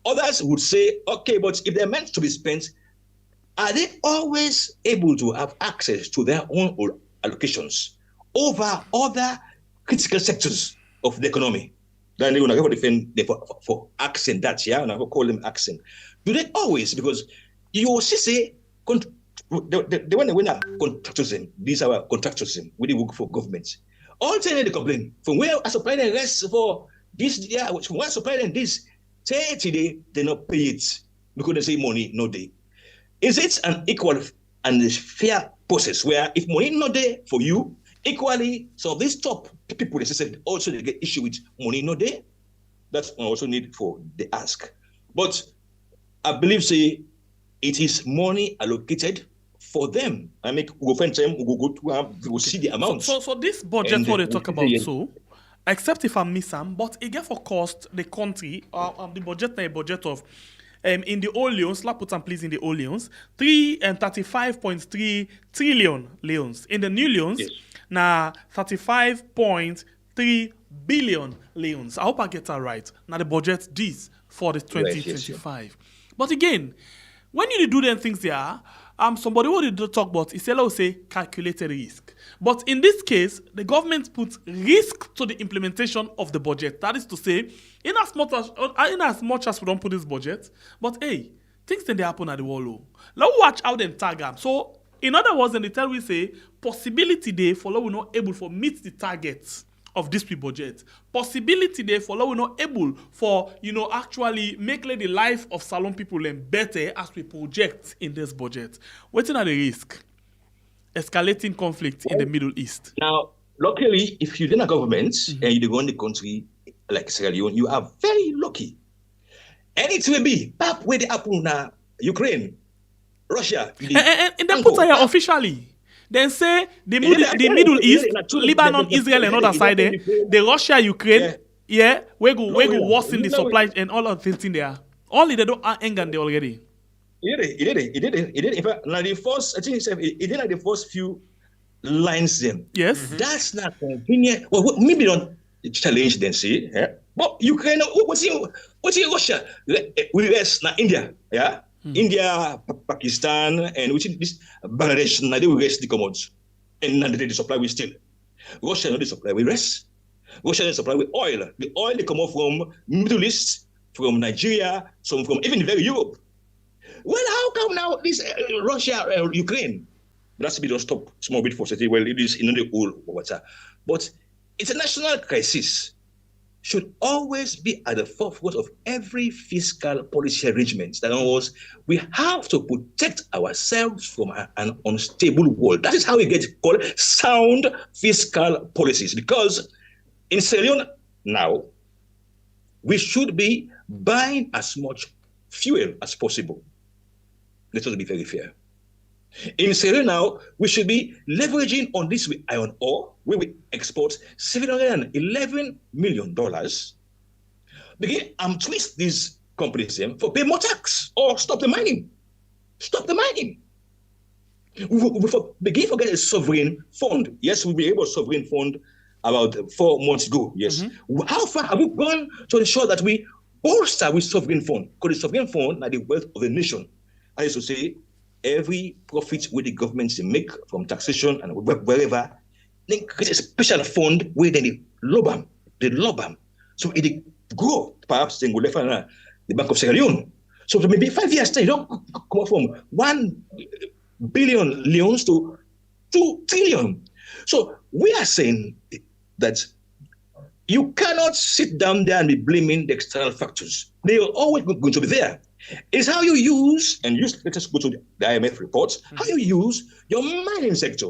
Others would say, okay, but if they're meant to be spent, are they always able to have access to their own allocations over other critical sectors of the economy? Then they will never defend for accent that, yeah, and I will call them accent. Do they always? Because you also say, the one when contractorism, these are contractorism, we work for government. All time they complain, from where I supply the rest for this, yeah, from where I supply them this, say today, they not pay it because they say money, no day. Is it an equal and fair process where if money not there for you, equally, so these top people, they say also they get issue with money not there? That's also need for the ask. But I believe, say, it is money allocated for them. I make we find time we go to we will see the amount. So this budget what they talk about, so except if I'm missing, but it get for cost the country the budget na a budget of in the old Leones, let's put some please in the old Leones, 35.3 trillion Leones. In the new Leones, Yes. na 35.3 billion Leones. I hope I get that right. Now the budget this for the 2025. But again, when you do them things there, somebody who did talk about is say calculated risk. But in this case, the government puts risk to the implementation of the budget. That is to say, in as much as we don't put this budget, but hey, things then they happen at the wall. Let's watch how them tag them. So, in other words, then they tell we say possibility day for we not able for meet the targets of this budget. Possibility there for we not able for actually make the life of Salon people better as we project in this budget. What's are the risk? Escalating conflict in the Middle East. Now, luckily, if you're in a government and you run the country like Sierra Leone, you are very lucky. And it will be back where they happen now, Ukraine, Russia. And then put here officially. Then say the Middle East, Lebanon, Israel, and other side there, the Russia, Ukraine, we go worsen the supply and all of things in there. Only they don't anger they already. It did. In fact, now the first, I think it did like the first few lines them. Yes. That's not convenient. Well, maybe don't challenge them, see. Yeah? But Ukraine, what's in Russia? We rest now India, yeah? India, Pakistan, and which this Bangladesh, now they will rest the commodities. And now they supply we still. Russia, not the supply we rest. Russia, they supply with oil. The oil they come off from Middle East, from Nigeria, some from even very Europe. Well, how come now this Russia, Ukraine? That's a bit of stop small bit for say, well, it is in the whole water. But international crisis should always be at the forefront of every fiscal policy arrangement. That was, we have to protect ourselves from an unstable world. That is how we get called sound fiscal policies. Because in Sierra Leone now, we should be buying as much fuel as possible. Let us be very fair. In Sierra Leone now, we should be leveraging on this with iron ore, where we export $711 million. Begin and twist these companies for pay more tax or stop the mining. Stop the mining. We begin to get a sovereign fund. Yes, we be able to sovereign fund about 4 months ago. Yes. How far have we gone to ensure that we bolster with sovereign fund? Because the sovereign fund are the wealth of the nation. I used to say, every profit where the governments make from taxation and wherever, they create a special fund where they lob them. So it grow, perhaps they go left and the Bank of Sierra Leone. So maybe 5 years time, you don't come from 1 billion leones to 2 trillion. So we are saying that you cannot sit down there and be blaming the external factors. They are always going to be there. It's how you use, let us go to the IMF reports, how you use your mining sector,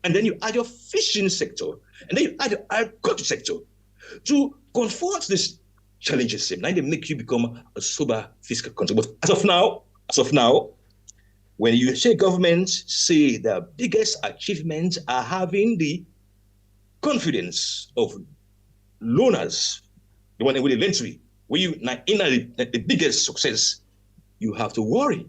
and then you add your fishing sector, and then you add your agriculture sector to confront these challenges. Now they make you become a sober fiscal country. But as of now, when you say governments say the biggest achievements are having the confidence of loaners, the one with inventory, where you now in the biggest success, you have to worry.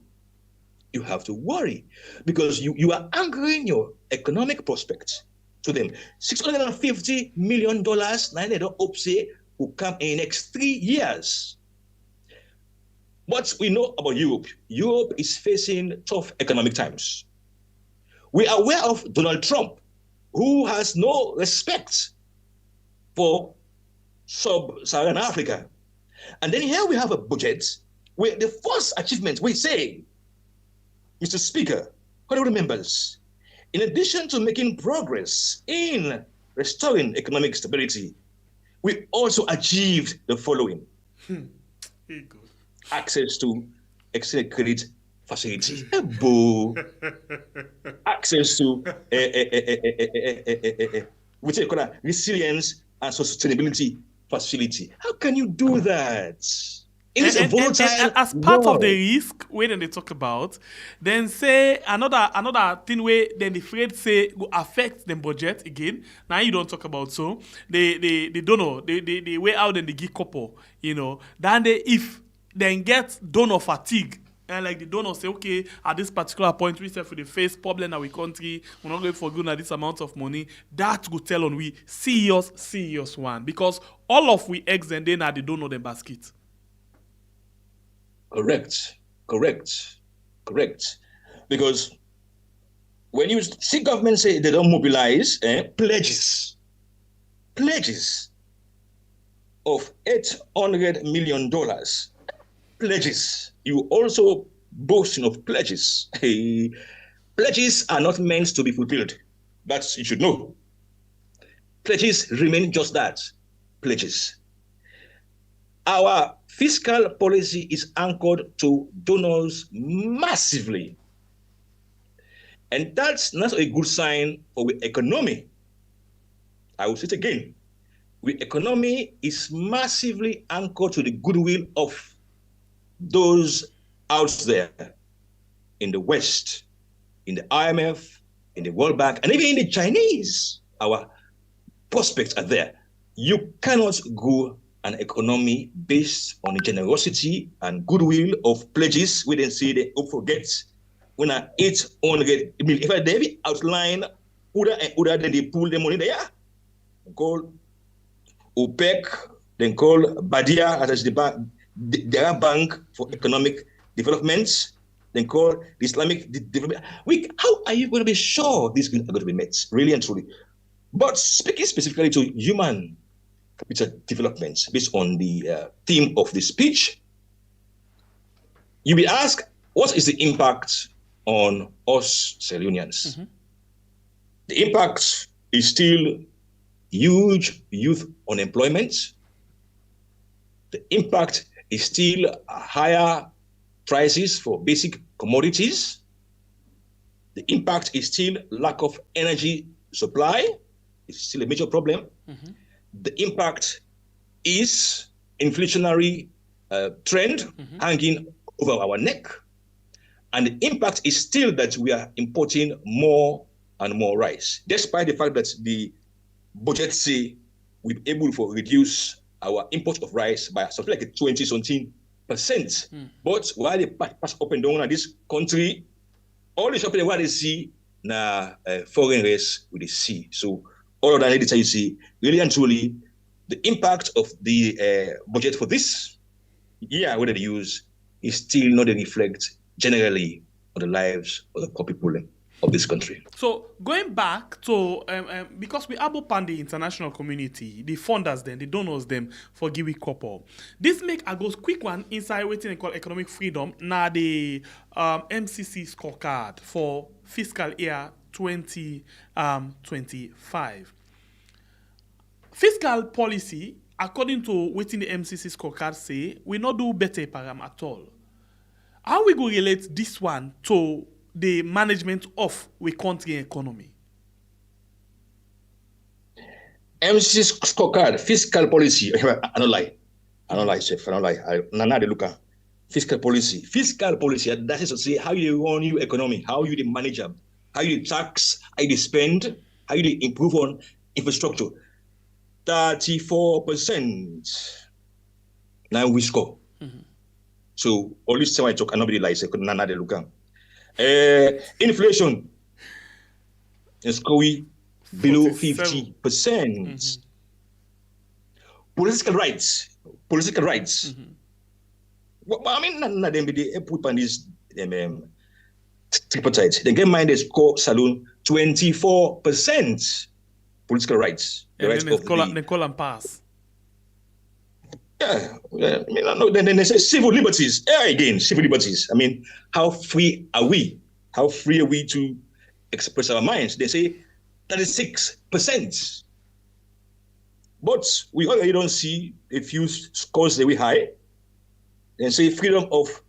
You have to worry because you are anchoring your economic prospects to them. $650 million, now they don't hope say will come in the next 3 years. What we know about Europe, Europe is facing tough economic times. We are aware of Donald Trump, who has no respect for sub-Saharan Africa. And then here we have a budget where the first achievement we say, Mr. Speaker, honorable members, in addition to making progress in restoring economic stability, we also achieved the following. Access to extended credit facility. Access to what you call that, resilience and sustainability facility. How can you do that? It is a volatile and as part world. of the risk where they talk about, then say another thing where then the afraid say go affect the budget again. Now you don't talk about so they don't know they way out and they give couple, you know. Then they if then get donor fatigue. And like the donor say, okay, at this particular point, we say for the face problem in our country, we're not going for good at this amount of money. That would tell on we serious one. Because all of we eggs and then are the donor them basket. Correct. Because when you see government say they don't mobilize pledges of $800 million, pledges. You also boasting of pledges. Hey, pledges are not meant to be fulfilled. That you should know. Pledges remain just that, pledges. Our fiscal policy is anchored to donors massively. And that's not a good sign for the economy. I will say it again. The economy is massively anchored to the goodwill of those out there in the West, in the IMF, in the World Bank, and even in the Chinese. Our prospects are there. You cannot grow an economy based on the generosity and goodwill of pledges. We then see they forget when I 800 million. If I David outline Uda, then they pull the money there. Call OPEC, then call Badia as the Arab Bank for Economic Development, then call the Islamic Development. How are you going to be sure these are going to be met, really and truly? But speaking specifically to human capital development, based on the theme of the speech, you'll be asked, what is the impact on us Leoneans? Mm-hmm. The impact is still huge youth unemployment. The impact is still higher prices for basic commodities. The impact is still lack of energy supply. It's still a major problem. Mm-hmm. The impact is inflationary trend hanging over our neck. And the impact is still that we are importing more and more rice, despite the fact that the budget say we're able to reduce our import of rice by something like 20-something%. But while they pass up and down in this country, all the shopping what they see na foreign race with the sea. So all of that data you see, really and truly, the impact of the budget for this year, whether they use, is still not a reflect generally on the lives of the poor people of this country. So going back to, because we abopan the international community, the funders them, the donors them for Giwi Couple. This make a goes quick one inside waiting and call economic freedom. Now the MCC scorecard for fiscal year 2025. Fiscal policy, according to waiting the MCC scorecard say, we not do better param at all. How we go relate this one to the management of we country economy? MCC scorecard, fiscal policy. I don't lie, chef. I don't lie. Nana de Luca. Fiscal policy. That is to say how you run your economy, how you manage them, how you tax, how you spend, how you improve on infrastructure. 34%. Now we score. Mm-hmm. So all this time I talk, nobody lies. Nana de Luca. Inflation is going below 50%. Mm-hmm. Political rights. Mm-hmm. Well, I mean, not them they put on this tripartite. They get mind score saloon 24% political rights, the And rights then of the they call them pass. yeah. I mean, no, then they say civil liberties. Yeah, again, civil liberties. I mean, how free are we? How free are we to express our minds? They say 36%. But we already don't see a few scores very high. And say freedom of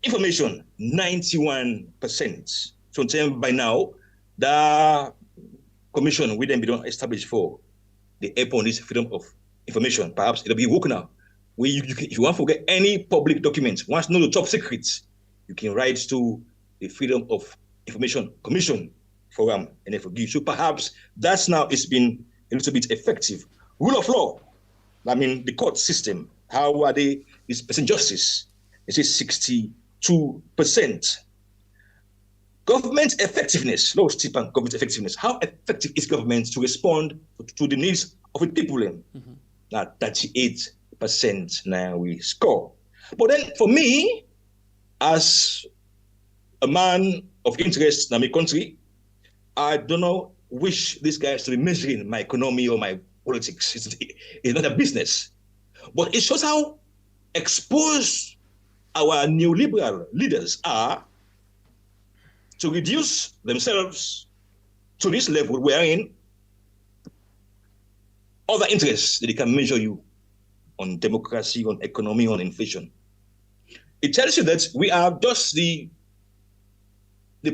information, 91%. So by now, the commission we then be done established for the upon this freedom of information. Perhaps it'll be woke now. Where if you want to forget any public document, once know the top secrets, you can write to the Freedom of Information Commission Forum and then forgive. So perhaps that's now it's been a little bit effective. Rule of law, I mean the court system, how are they dispensing justice? It is 62%. Government effectiveness, low steep and government effectiveness. How effective is government to respond to the needs of the people? Mm-hmm. Now 38% now we score. But then for me, as a man of interest in my country, I do not wish these guys to be measuring my economy or my politics. It's not a business. But it shows how exposed our neoliberal leaders are to reduce themselves to this level wherein other interests that they can measure you on democracy, on economy, on inflation. It tells you that we are just the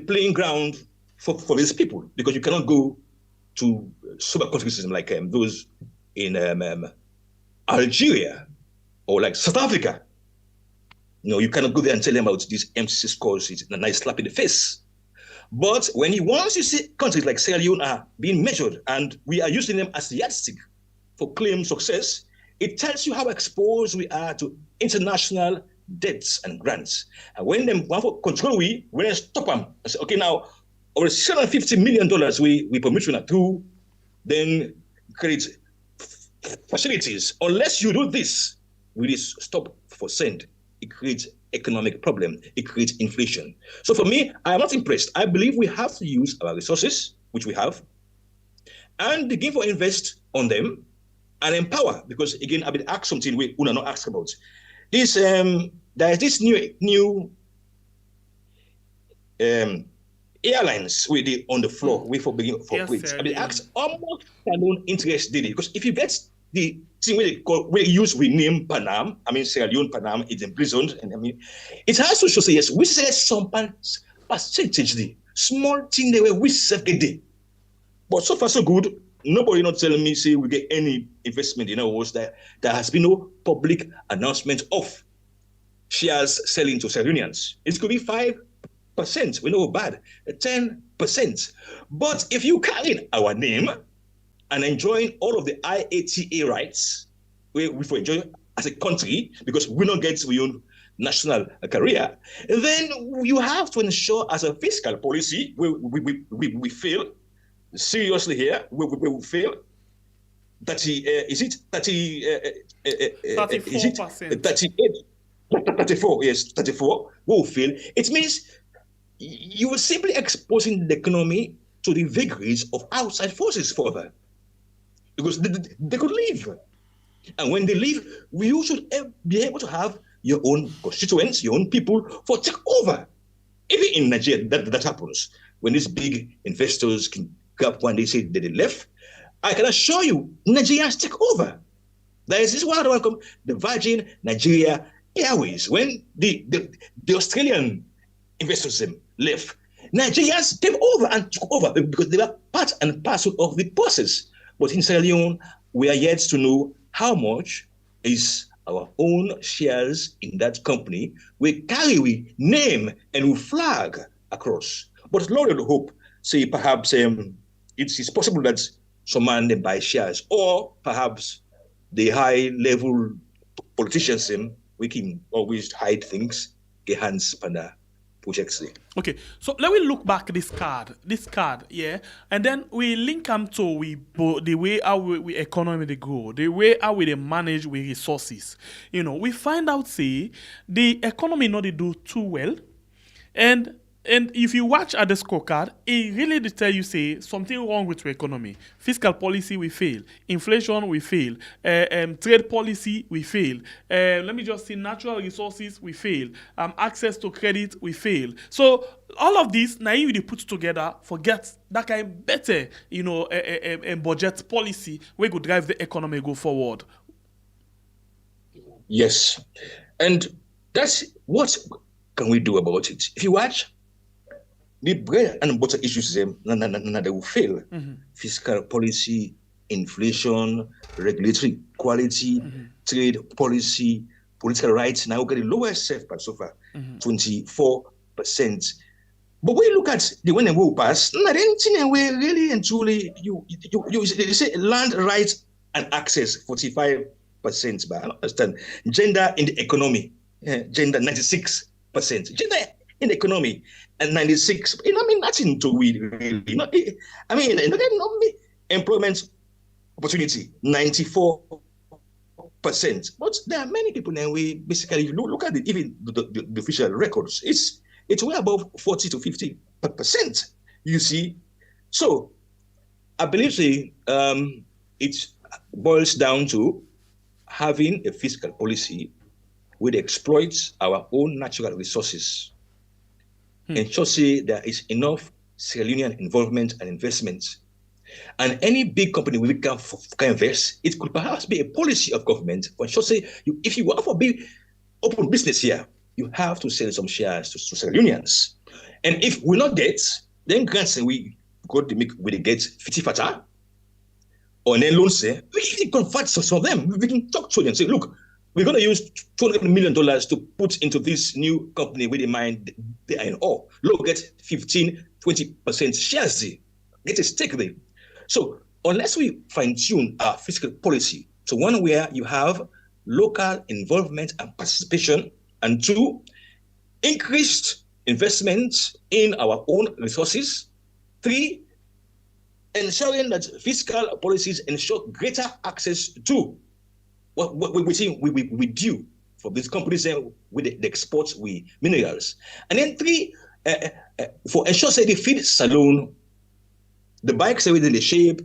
playing ground for these people, because you cannot go to super countries like those in Algeria or like South Africa. No, you cannot go there and tell them about these MCC scores. It's a nice slap in the face. But once you see countries like Sierra Leone are being measured and we are using them as the yardstick for claimed success, it tells you how exposed we are to international debts and grants. And when them want for control, we stop them and say, okay, now over $750 million we permission through then credit facilities. Unless you do this, we just stop for send. It creates economic problem. It creates inflation. So for me, I am not impressed. I believe we have to use our resources, which we have, and begin to invest on them and empower. Because again, I've been asked something we will not ask about. This there is this new airlines with the on the floor, we for begin for plates. I've been asked almost alone interest daily, because if you get the thing we use we name Panam, I mean Sierra Leone Panam is imprisoned, and I mean it has to show say yes, we say some percentage the small thing they were we save a day. But so far so good, nobody not telling me say we get any investment in our was that there has been no public announcement of shares selling to Sierra Leoneans. It could be 5%, we know bad, 10%. But if you carry our name and enjoying all of the IATA rights, we enjoy as a country, because we don't get our own national career, then you have to ensure as a fiscal policy, we fail seriously here, we will fail. 34%. Is it 34, yes, 34 will fail. It means you are simply exposing the economy to the vagaries of outside forces further, because they could leave. And when they leave, you should be able to have your own constituents, your own people for take over. Even in Nigeria, that happens. When these big investors can grab one, they say that they left. I can assure you, Nigerians take over. There is this one, the Virgin Nigeria Airways. When the Australian investors left, Nigerians came over and took over because they were part and parcel of the process. But in Sierra Leone, we are yet to know how much is our own shares in that company. We carry, we name, and we flag across. But Lord of hope, say perhaps it is possible that some man they buy shares, or perhaps the high-level politicians we can always hide things, get hands on the projects there. Okay, so let me look back this card, yeah, and then we link them to the way how we economy they grow, the way how we they manage with resources. You know, we find out say the economy not they do too well, and if you watch at the scorecard, it really they tell you say something wrong with your economy. Fiscal policy we fail, inflation we fail, trade policy we fail. Let me just say natural resources we fail, access to credit we fail. So all of this now you put together, forget that kind better budget policy we could drive the economy go forward. Yes, and that's what can we do about it. If you watch. The bread and butter issues they will fail. Fiscal policy, inflation, regulatory quality, trade policy, political rights. Now we get the lowest safe part so far, 24%. But when you look at the one that will pass, we really and truly they say land rights and access 45%. But I don't understand gender in the economy, gender 96%. Gender in the economy and 96. Nothing to we really. Employment opportunity 94%. But there are many people now. We basically look at it, even the official records. It's way above 40 to 50%. You see, so I believe it boils down to having a fiscal policy which exploits our own natural resources. Ensure there is enough Sierra Leonean involvement and investment. And any big company we can invest, it could perhaps be a policy of government. For ensure if you want to be open business here, you have to sell some shares to Sierra Leoneans. And if we not get, then grants we go to make we get 50 fata, or then loans say we can convert some of them. We can talk to them and say, look, we're going to use $200 million to put into this new company with the mind the iron ore. Look, get 15-20% shares there. Get a stake there. So unless we fine-tune our fiscal policy to one where you have local involvement and participation, and two, increased investment in our own resources, three, ensuring that fiscal policies ensure greater access to what we do for these companies with the exports with minerals. And then three, for ensure say the feed saloon, the bikes away that they shape,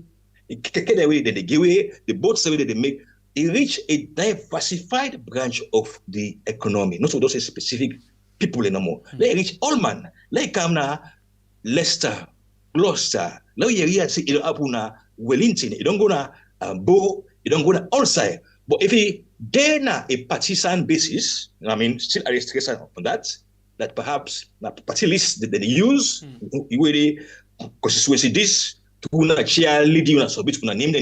the keke away that they give away, the boats away that they make, it reach a diversified branch of the economy, not for those specific people anymore. They reach all man, like Kamna, Leicester, Gloucester, now you see it up na Wellington, you don't go na Bo, you don't go na outside. But if he then a partisan basis, still a restriction on that perhaps na party list that they use, where they constituency this to not share leading so bit na name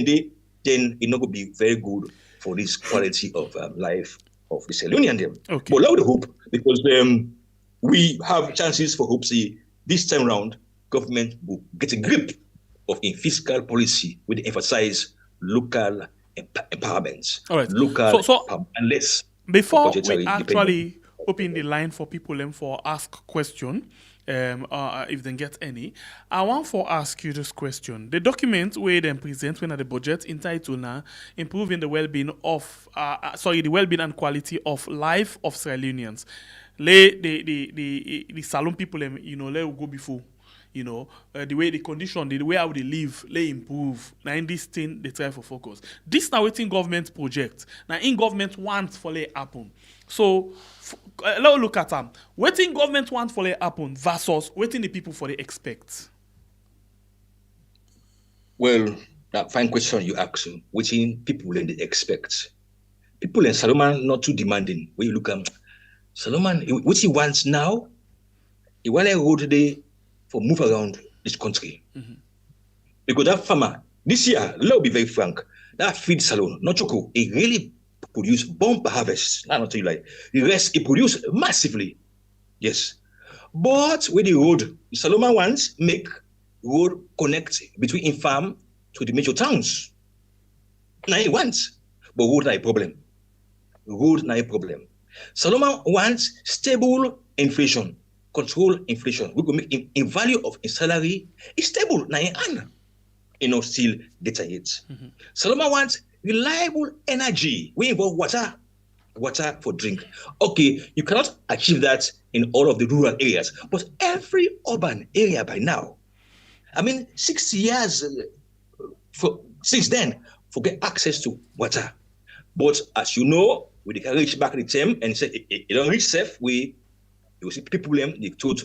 then it not going to be very good for this quality of life of the Sierra Leonean. Okay. But I would hope, because we have chances for hope this time round government will get a grip of a fiscal policy with emphasize local empowerment. All right. Local and less. Before we actually open the line for people for ask question, if they get any, I want to ask you this question. The document where they present when at the budget entitled now improving the well-being of the well-being and quality of life of Sierra Leoneans. The Salon people let go before. The way the condition, the way how they live, they improve. Now in this thing, they try for focus. This now waiting government project. Now in government wants for it happen. So let's look at them. Waiting government wants for it happen versus waiting the people for they expect. Well, that fine question you ask. Waiting people they expect. People in Solomon not too demanding. When you look at Solomon, what he wants now, he want to go today for move around this country. Because that farmer, this year, let's be very frank, that feed salon, not choco, it really produced bumper harvests. Not tell you like the rest, it produced massively. Yes. But with the road, the Saloma wants make road connect between farm to the major towns. Now he wants, but road not a problem. Road not a problem. Saloma wants stable inflation. control inflation. We could make in value of a salary is stable now and still deteriorate. Solomon wants reliable energy. We involve water for drink. Okay, you cannot achieve that in all of the rural areas, but every urban area by now, 6 years since then, forget access to water. But as you know, we can reach back the term and say it don't reach safe. You see people they told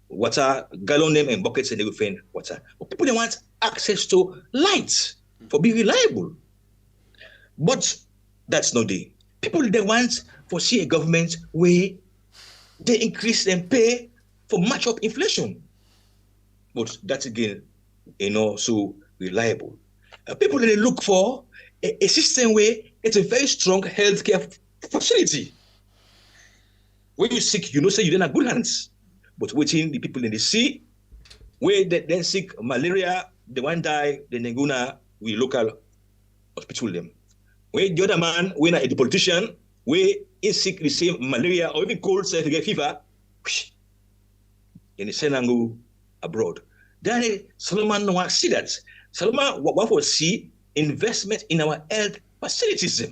water, gallon them and buckets and they will find water. But people they want access to light for be reliable. But that's not the people they want for see a government where they increase and pay for match up inflation. But that's again, so reliable. People they look for a system where it's a very strong healthcare facility. When you sick, say you don't have good hands. But waiting the people in the sea, where they then sick malaria, the one die, then they gonna we local hospital them. Where the other man, when the politician, where is sick the same malaria or even cold, say to get fever, then they send and go abroad. Then Solomon no one see that. Solomon what will see investment in our health facilities.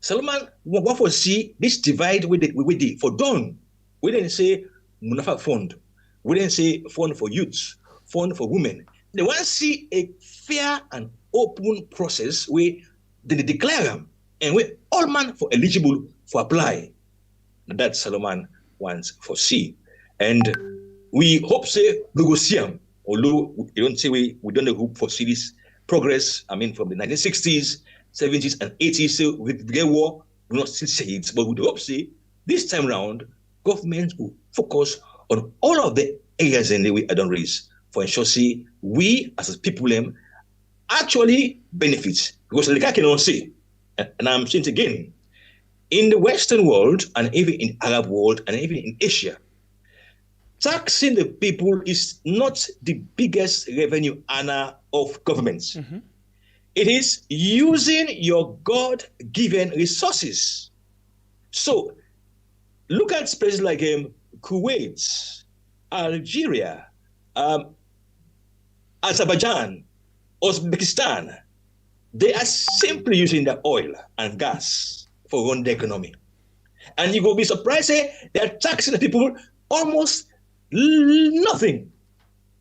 Solomon what will see this divide with the for done. We didn't say Munafa fund. We didn't say fund for youths, fund for women. They want to see a fair and open process where they declare them and where all man for eligible for apply. That Solomon wants for see. And we hope say we will see them. Although we don't say we don't hope for see this progress. From the 1960s, 70s, and 80s. So with the war, we not still say it, but we hope say this time round, government will focus on all of the areas in the way I don't raise for ensure see we as a people actually benefit. Because like I cannot say, and I'm saying it again, in the Western world and even in the Arab world and even in Asia, taxing the people is not the biggest revenue earner of governments. It is using your God-given resources. So look at places like Kuwait, Algeria, Azerbaijan, Uzbekistan. They are simply using the oil and gas for run the economy. And you will be surprised, they're taxing the people almost nothing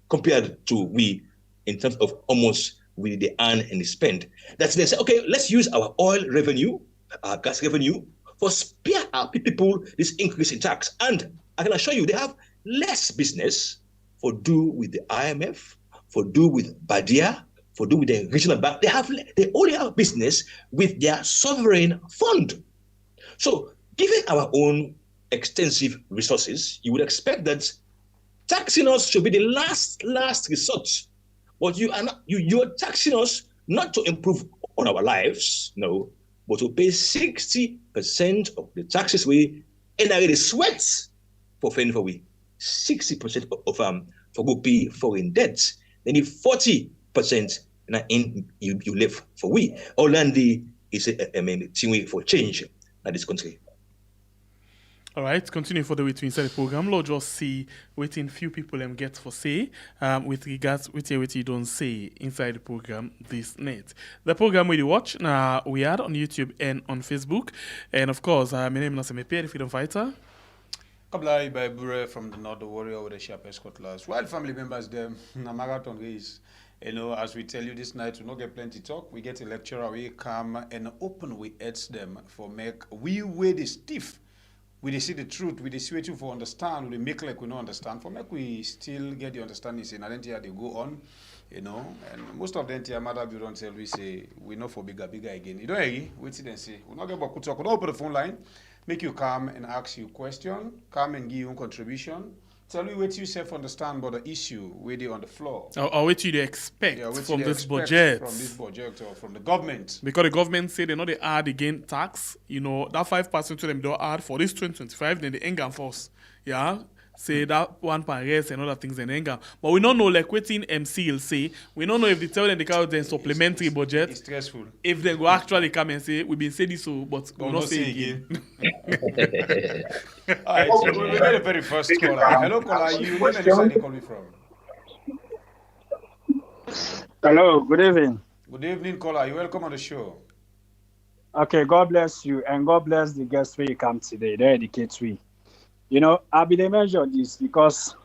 compared to we in terms of almost we they earn and they spend. That's they say, okay, let's use our oil revenue, our gas revenue for spare our people this increase in tax. And I can assure you they have less business for do with the IMF, for do with Badia, for do with the regional bank. They only have business with their sovereign fund. So given our own extensive resources, you would expect that taxing us should be the last resort. But you're taxing us not to improve on our lives, no, but to pay 60% of the taxes we NRA sweat for paying for we 60% of for go pay foreign debts. Then if 40% you live for we. Orlando is a thing for change in this country. All right, continue for the way to inside the program. Lord, just see waiting few people get for say with regards with you don't say inside the program this night. The program we watch now we are on YouTube and on Facebook, and of course my name is Nasemepe, the freedom fighter. Kablai by Bure from the North, the warrior with the sharpest cutlass. While family members them na marathon race. As we tell you this night, we not get plenty talk. We get a lecturer, we come and open we edge them for make we weigh the stiff. We see the truth, we see what you for understand, we make like we don't understand. For make we still get the understanding, say, and then they go on, and most of them, mother you don't tell we say, we know for bigger again. You don't agree? Wait till then say, we not get about talk, we don't open the phone line, make you come and ask you question, come and give you contribution. Tell me what you self-understand about the issue where they on the floor. Or what you expect from this budget. From this budget or from the government. Because the government say they know they add again tax, that 5% to them don't add for this 2025, then they ain't gonna force. Yeah. say that one pan rest and other things and then but we don't know like waiting MC will say. We don't know if they tell them they can then supplementary budget. It's stressful. If they go actually come and say we've been saying this so but we'll not say again. All right, so we get the very first caller. Hello, caller. You name and the side you call me from. Hello, good evening. Good evening, caller. You're welcome on the show. Okay, God bless you and God bless the guests where you come today. They educate we. You know, I'll be the measure this because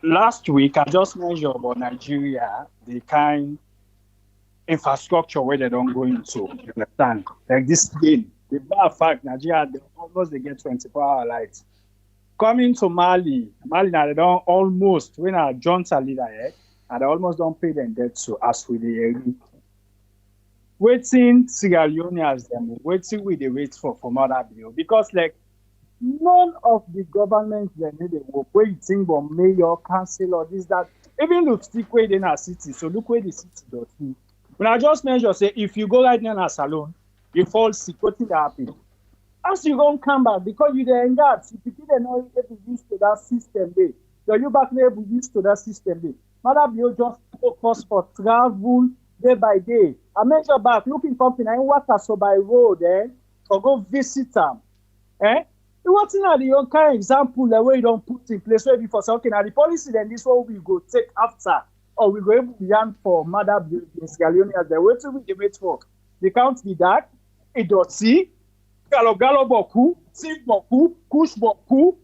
last week I just measured about Nigeria, the kind infrastructure where they don't go into. You understand? Like this game, the bad fact Nigeria they get 24-hour lights. Coming to Mali now they don't almost when I junta leader here, and they almost don't pay them debt to as with the waiting Sierra Leoneans them waiting with the wait for other bill because like none of the governments they need to work where you think about mayor, council or this, that. Even look stick way in our city. So look where the city does. When I just measure, say if you go right now in a salon, you fall sick, what will happen? As you don't come back because you there in that, if you didn't know if you used to that system day, so you back there we used to that system day. Mother you just focus for travel day by day. I measure back looking company and water so by road or go visit them. What's in the kind of example the way you don't put in place where before say, okay, now the policy then this one we go take after or we go able to yarn for mother buildings, Leoneans, the way to we wait for. They can't be that. It does see galo boku, sing boku, kush boku.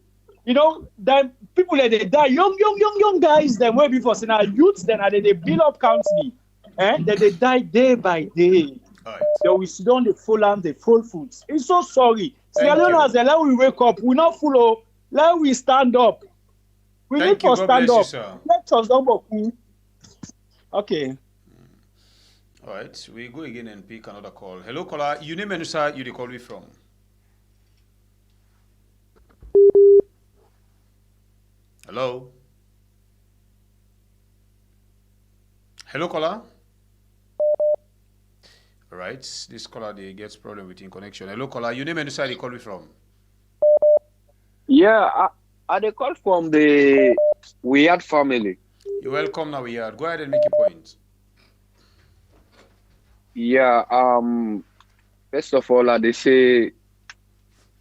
You know, then people that they die, young guys, then way before say now youths, then they build up country. Then they die day by day. All right. So we sit down the full land, the full foods. It's so sorry. Thank Leoneans, let we wake up. We not follow. Let we stand up. We Thank need you. to God stand bless you, up. sir. Let us don't. Okay. All right, we go again and pick another call. Hello, caller. You name and the side you call me from. Hello. Hello, caller. All right, this caller they gets problem with in connection. Hello, caller. You name and the side you call me from. Yeah, I they call from the Weird family. You're welcome now. We are. Go ahead and make your point. Yeah, first of all, they say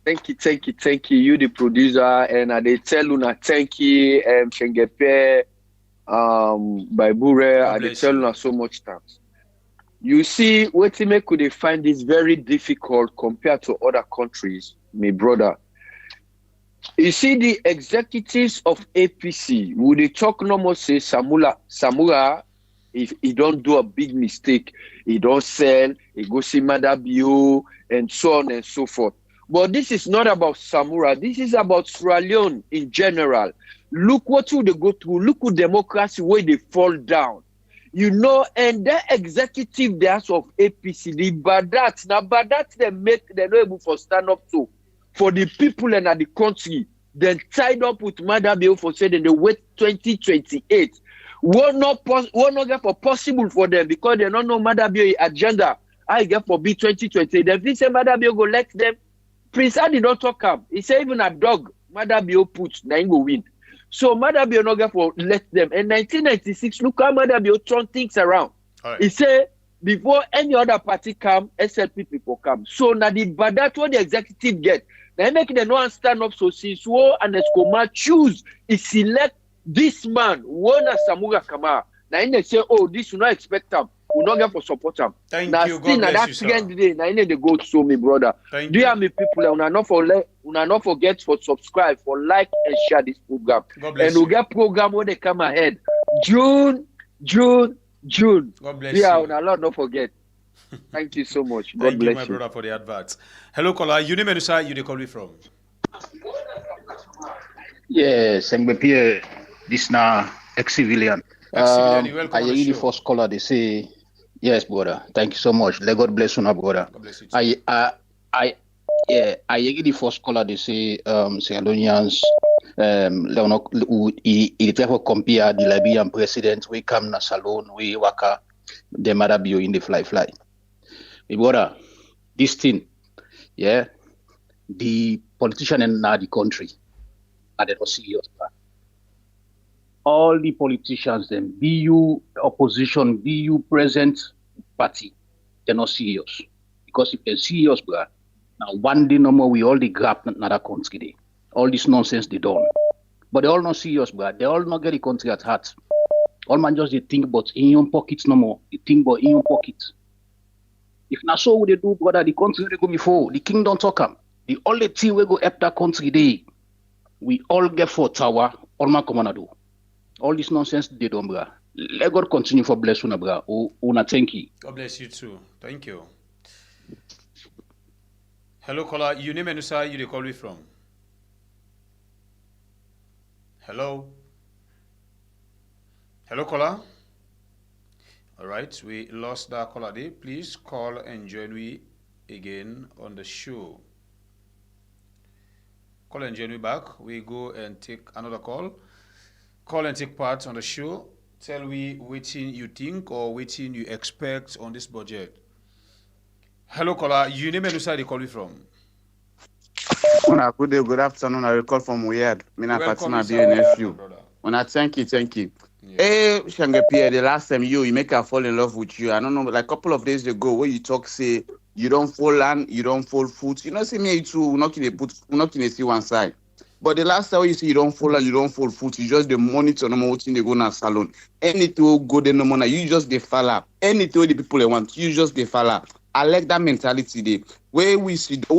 thank you, you the producer, and they tell Una thank you, Shengepe, by Bure, God they bless tell you. Una so much thanks. You see, what could they find this very difficult compared to other countries, my brother. You see, the executives of APC, would they talk no more say Samura, if he don't do a big mistake, he don't sell, he go see Madabio, and so on and so forth. But this is not about Samura. This is about Sierra Leone in general. Look what they go through. Look at democracy where they fall down. You know, and the executive there's of APC, the Badat, now Badat they're not able to stand up to for the people and the country. Then tied up with Madabio for saying they wait 2028. What not get for possible for them because they don't know Madabio agenda. I get for B2020. Then this Madabio go let them. Prince Adi don't talk up. He say even a dog Madabio put na go win. So Madabio not get for let them. In 1996, look how Madabio turn things around. Right. He say before any other party come, SLP people come. So now the Badat what the executive get. They make them no stand up. So since Wo and Escoma choose, he select this man, Wona Samura Kama. Now they say, oh, this will not expect them. We not get for support them. Thank Now you. still God na bless that you, sir. second day, now they go to me, brother. Thank Dear you. me people, una not forget for subscribe, for like and share this program. God bless And we'll you. get program when they come ahead. June. God bless Yeah, you. una lot not forget. Thank you so much. God Thank you, bless my you. brother, for the advert. Hello, caller. You name and the side you call me from. Yes, Pierre, this now ex-civilian. Maximilian, you welcome I on the hear the show. first caller, they say, yes, brother. Thank you so much. Let God bless you, now, brother. God bless you too. I hear the first caller, they say, Sierra Leoneans, Leone, il try to compare the Liberian president, we come na salon, we waka, the Marabio in the fly. My brother, this thing, yeah, the politician in the country, Now they don't serious, bruh. All the politicians, them, be you opposition, be you present party, they're not serious. Because if they're serious, bruh, now one day no more we all the grab another country day. All this nonsense they done. But they all not serious, bruh. They all not get the country at heart. All man just they think about in your pockets no more. They think about in your pockets. If not so what they do, brother, the country they go before, the king don't talk them. The only thing we go help that country day, we all get for tower, all man come on do. All this nonsense they don't, bruh. Let God continue for bless una, bruh. Una thank you. God bless you too. Thank you. Hello, caller. You name and sir, you they call me from. Hello. Hello, caller. All right, we lost that caller there. Please call and join me again on the show. Call and join me back. We go and take another call. Call and take part on the show. Tell me what you think or what you expect on this budget. Hello, caller. You name and side they call me from. Good day, good afternoon. I will call from Weird. Mina Welcome, Fatima sir. BNFU. Brother. Thank you. Yeah. Hey, Shangapi, the last time you make her fall in love with you. I don't know, like a couple of days ago, where you talk, say, you don't fall land, you don't fall foot. You know, say me too, not in a see one side. But the last time you say you don't fall land, you don't fall foot, you just the monitor no more thing they go na salon. Anything go there no more, you just the falla. Anything the people they want, you just the falla. I like that mentality there. Where we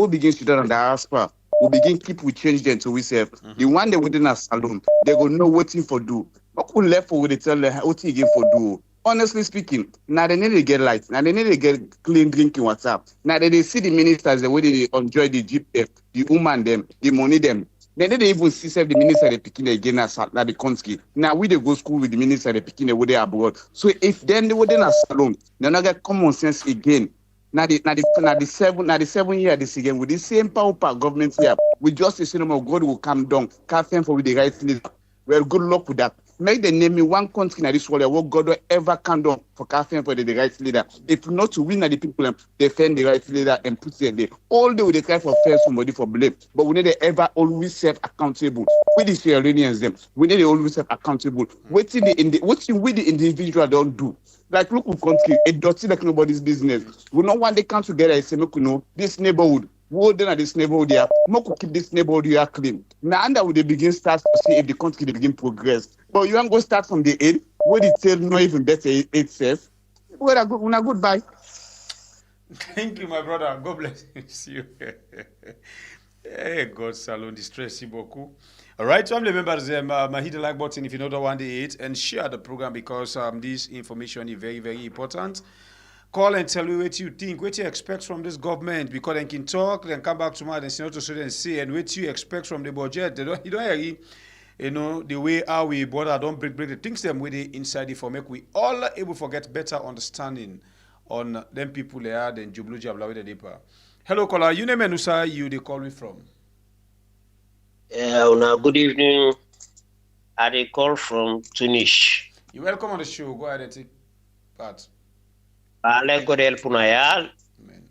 begin to do on the diaspora. We begin keep we change them to we say the one they within a salon, they go know what thing for do. Not who left for they tell them what again for do. Honestly speaking, now they need to get light, now they need to get clean drinking water. Now they see the ministers the way they enjoy the GPF, the woman them, the money them. Then they even see the minister they picking again as the country. Now we they go school with the minister they picking the way they abroad. So if then they within a salon, they not get common sense again. Now the 7 year this again with the same power government here. We just say no more God will come down. Can't fend for with the right leader. Well, good luck with that. Make the name me one country in this world what God will ever come down for campaign for the right leader. If not to win the people defend the right leader and put them there. All day we try for fair somebody for blame. But we need to ever always self accountable. With the Leoneans them, we need to always self accountable. What we the individual don't do. Like local country, it dirty like nobody's business. We don't want they come together and say, look, you know, this neighborhood, we're done at this neighborhood here. More keep this neighborhood here clean. Now, and that would they begin start to see if the country they begin progress. But you want to go start from the end, where the tail not even better itself. Well, goodbye. Thank you, my brother. God bless you. Hey, God salon distress you beaucoup. All right, family members, hit the like button if you know the one day it and share the program because this information is very, very important. Call and tell me what you think, what you expect from this government because they can talk, then come back tomorrow and see what to say and what you expect from the budget. You don't hear, you know, the way how we border don't break the things them with the inside it for make we all able to get better understanding on them people there than Jublu Jabla with the deeper. Hello, caller. You name and Usa, you they call me from. Good evening. I call from Tunis. You're welcome on the show. Go ahead and take part. Let God help unayal. Amen.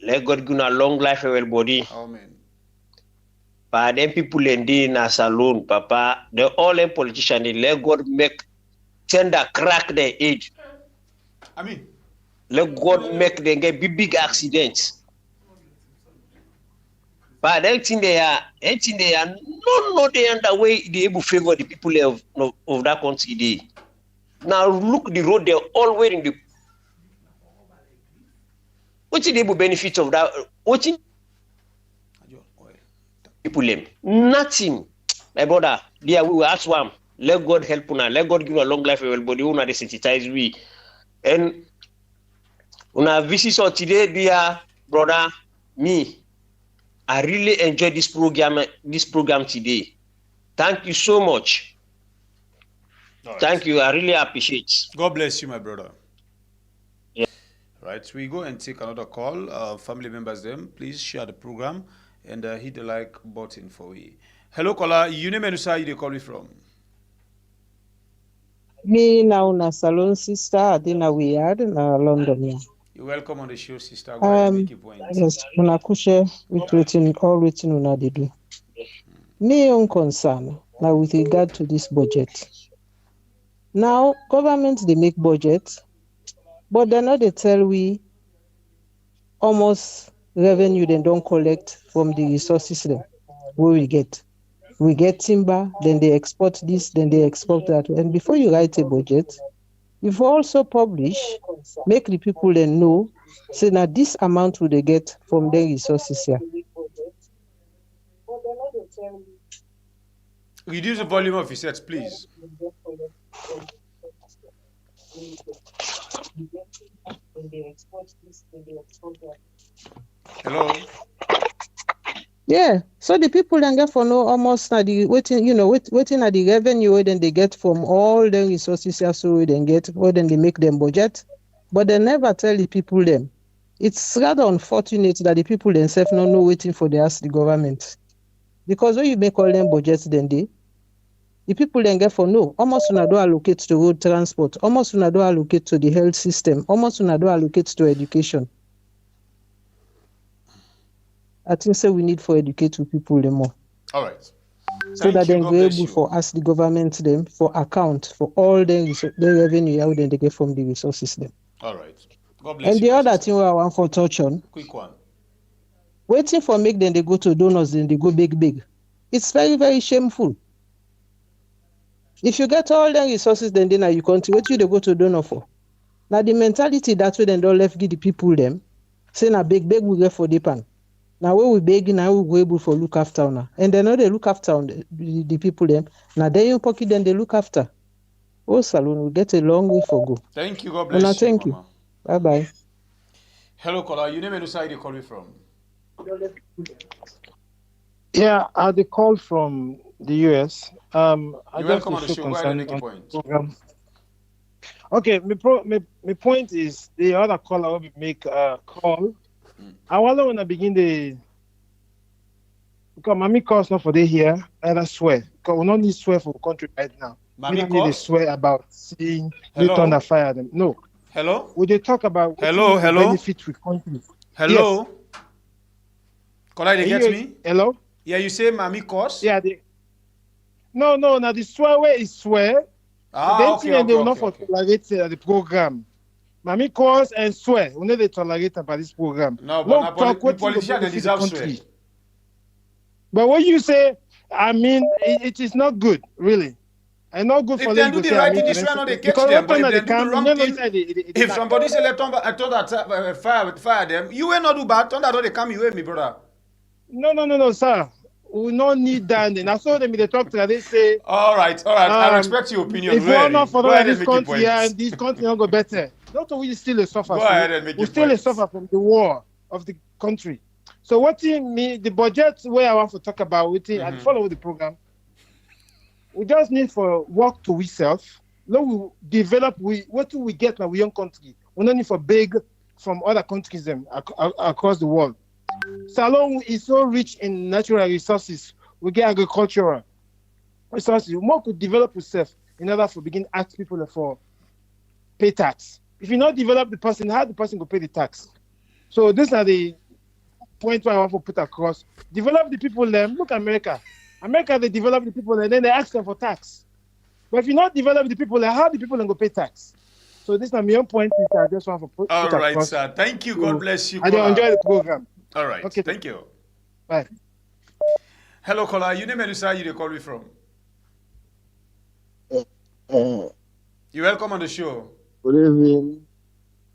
Let God give a long life everybody. Amen. But them people in a saloon, Papa, the all them politicians, they let God make tender crack their age. I mean, let God make them get big accidents. But anything they are no they under way they able favor the people of that country. They. Now look the road they're all wearing the what's the able benefit of that? What's people them? Nothing. My brother, there we will ask one. Let God help una. Let God give a long life everybody. Una desensitize we. And una visitor today, dear brother, me. I really enjoy this program today. Thank you so much. right. Thank you. I really appreciate. God bless you, my brother. Yeah. Right, we go and take another call. Family members, them please share the program and hit the like button for me. Hello, caller. You name and where you call me from? Me now na salon sister Adina Weird na London. Yeah. You're welcome on the show, sister. Go ahead and make your point. Yes, una kushe with waiting all waiting una dey do. Me own concern now with regard to this budget. Now, government they make budget, but they're not they tell we almost revenue they don't collect from the resources them where we get. We get timber, then they export this, then they export that. And before you write a budget, you've also publish, make the people then know, say now this amount will they get from their resources here. Reduce the volume of your sets, please. Hello? Yeah, so the people then get for no almost na the waiting, waiting at the revenue where then they get from all the resources here, so we then get where then they make them budget, but they never tell the people them. It's rather unfortunate that the people themselves not know waiting for the ask the government, because when you make all them budgets, then the people then get for no almost una do allocate to road transport, almost una do allocate to the health system, almost una do allocate to education. I think so we need for educate people them more. All right. So Thank that you. then God we're bless able you. for ask the government them for account for all the revenue how then they get from the resources them. All right. God bless And you. the my other sister. thing I want for touch on, Quick one. waiting for make them they go to donors, then they go big. It's very, very shameful. If you get all the resources, then now you continue. What you they go to donor for? Now the mentality that way then don't left give the people them, say now big we get for the pan. Now when we beg, now we go able for look after now. And they know they look after on the people them. Now they in pocket then they look after. Oh Salon, we get a long way for go. Thank you. God Una, bless you, thank Mama. you. Bye. Hello, caller. You name and side you calling from? Yeah, I had a call from the US. I You're just welcome a on the show show. Go ahead and concern make your on point. the program. Okay, my point is the other caller will make a call. I want to begin the because mommy calls not for the here. I swear because we don't need swear for the country right now. Mommy We don't need to calls? swear about seeing Hello? new thunder fire them. No, Hello? we they talk about what Hello, is the hello? benefit with country. Hello? Caller, they Are get you- me? Hello? Yeah, you say mommy calls? Yeah, no. Now the swear way is swear. Ah, okay, they will not okay. tolerate the program. Mommy calls and swear. We need to tolerate about this program. No, but No na talk the what politician they benefit the deserve country. swear. But what you say, I mean, it is not good, really. And not good If for they you do to the say, I right mean, thing, the swear not they catch because them. what But time if they they do the come, wrong no, thing, inside if somebody say let thunder fire them, you will not do bad. Thunder don't they come you with me, brother. No, sir. We don't need that. And I saw them in the talk to they say, All right. I respect your opinion. if we are not Go following ahead and this make your country, point. and this country will go better. Not that we still a suffer. Go ahead and make we your still a point. suffer from the war of the country. So what the budget where I want to talk about with it and follow the program, we just need for work to ourselves. Now we develop what do we get now we young country. We don't need for big from other countries them across the world. Salon is so rich in natural resources. We get agricultural resources. More could develop yourself in order for begin ask people for pay tax. If you not develop the person, how the person will pay the tax? So these are the points I want to put across. Develop the people them. Look at America. America, they develop the people and then they ask them for tax. But if you not develop the people, how the people then go pay tax? So this is my own point. I just want to put All right, across. sir. Thank you. God bless you. I do caller. enjoy the program. All right. Okay. Thank you. Bye. Hello, caller. You name and side you they call me from? You're welcome on the show. Good evening.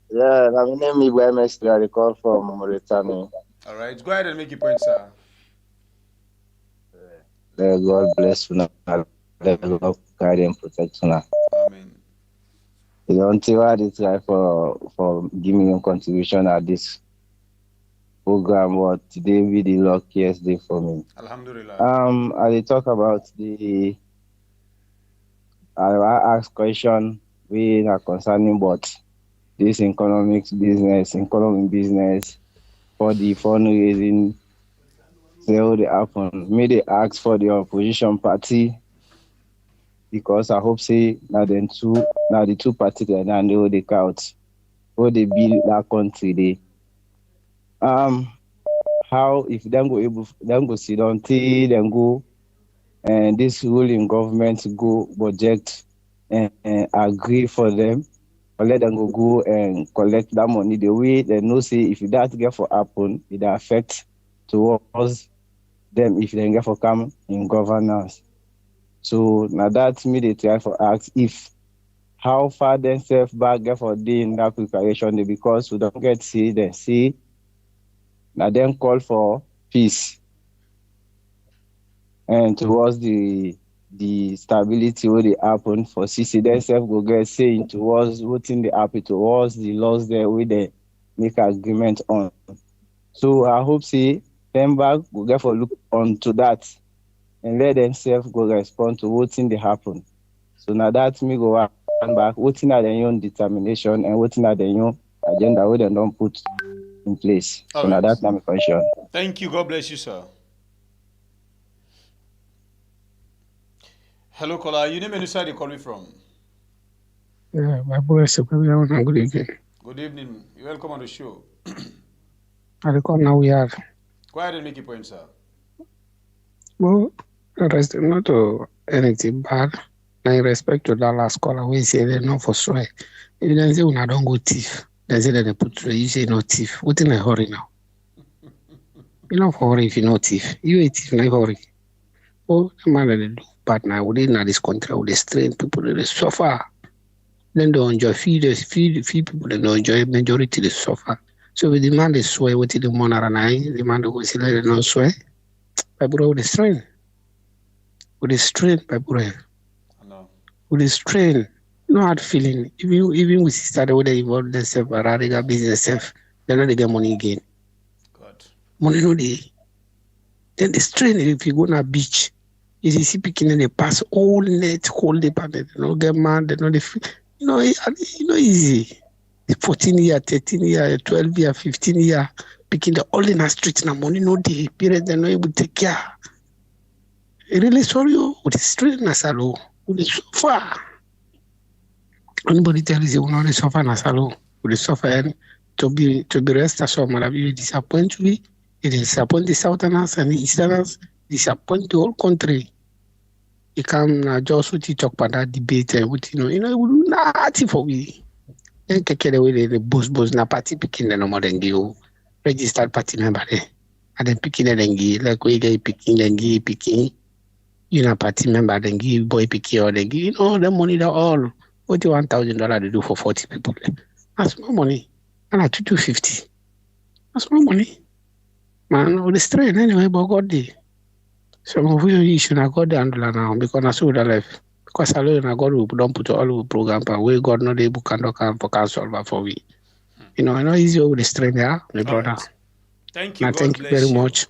Yeah, my name is Wemester. I call from Mauritania. All right. Go ahead and make your point, sir. God bless you. Now. Level of guidance and protection. Amen. You don't see what it's like for giving a contribution at this program. But today be the luckiest day for me. Alhamdulillah. I will talk about I ask question we are concerning but this economic business for the fundraising. Say how they happen. May they ask for the opposition party because I hope say now the two parties that now they hold the count, how they build that country they how if them go sit down till them go and this ruling government go budget and agree for them, or let them go and collect that money the way they know say if that get for happen, it affect towards them if they get for come in governance. So now that me they try for ask if how far themselves back get for doing that preparation dey, because we don't get see them see now then call for peace and towards the stability where they happen for CC themselves go get saying towards wetin dey happen towards the laws there where they make agreement on. So I hope say them back go get for look onto that and let themselves go respond to wetin dey happen. So now that me go hand back wetin are their own determination and wetin are their own agenda wey dem don put in place. All So now right. that's my question. Thank you. God bless you, sir. Hello, caller. You name and side you call me from. Yeah, my boy is everyone. Good evening. Good evening. You're welcome on the show. I recall now we have. Go ahead and make your point, sir. Well, rest not to anything bad. In respect to that last caller, we say they're not for swear. If they say when I don't go thief, they say that they put you say no thief. What in a hurry now? You're not for hurry if you no thief. You a thief, not hurry. Oh, the man that they do bad now, within this country, with the strain people that they suffer. Then they enjoy feed people that they enjoy majority they suffer. So we demand they swear what the money and I demand to go see that they don't swear. By bro with the strain. With the strain, by bro. With the strain. No hard feeling. Even with sister where they involve themselves or radical business self, they know they get money again. God. Money no they. Then the strain if you go on a beach, you see picking they pass all net, whole department, they don't get mad, they know they feel easy. 14 year, 13 year, 12 year, 15 year, picking the all in the streets now money no day, period they not able to take care. I really sorry with the strain nasalo, with the suffer. Anybody tells you not the suffer nasalo, with the suffer and to be rest assured, man, you disappoint me, it disappoint the southerners and the easterners, disappoint the whole country. You come now just with you talk about that debate and with it will do nothing for me. Then take the way the boss na party picking the number then give registered party member there. And then picking the then give like we get picking. You know party member then give boy picking or then give the money that all $41,000 to do for 40 people. That's more money. And at 250. That's more money. Man, with the strain anyway, but God day. Some of you should not go down now because I saw the life. Because I learn God will don't put all the program but we God not able can come for cancel but for we. I know easy with the strain there, my brother. Right. Thank you. Now, God thank you bless very much.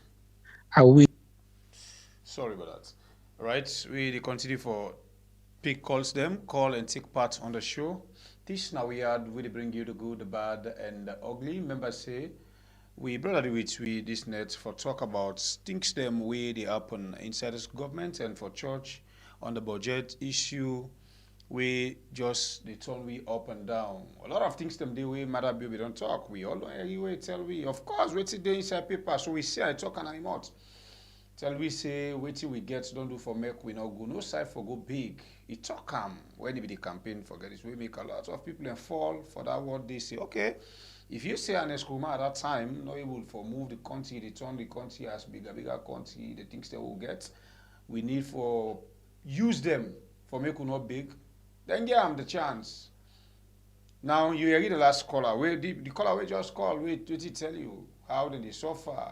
I will. Sorry about that. All right. We continue for pick calls them, call and take part on the show. This now we had really bring you the good, the bad, and the ugly. Members say we brother with we this net for talk about things them way they happen inside this government and for church on the budget issue. We just they turn we up and down. A lot of things them they way matter we don't talk. We all anyway tell we of course what's it inside paper so we say I talk and I'm out. Tell we say waiting we get don't do for make we not go no side for go big. It talk when it be the campaign forget this we make a lot of people and fall for that word they say okay. If you say an Eskruma at that time, not able for move the country, they turn the country as bigger country, the things they will get, we need for use them for make not big, then give them the chance. Now you hear the last caller, where the caller we just call, wait to tell you how they suffer.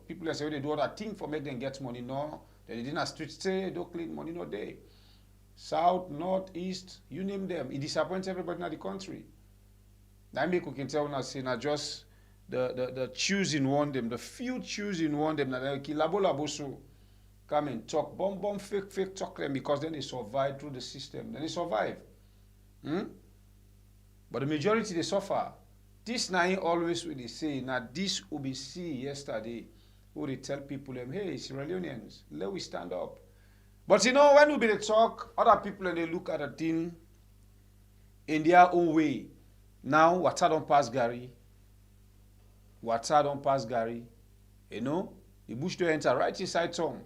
People that say they do other thing for make them get money, no, they didn't street stay, don't clean money no day. South, north, east, you name them, it disappoints everybody in the country. That make we can tell now say not just the choosing one them, the few choosing one them that they labo so come and talk bomb fake talk them because then they survive through the system. Then they survive. But the majority they suffer. This now always when they say now this OBC yesterday who they tell people them, hey, Sierra Leoneans, let we stand up. But when we be the talk, other people and they look at the thing in their own way. Now, water don't pass Gary. The bush to enter right inside town.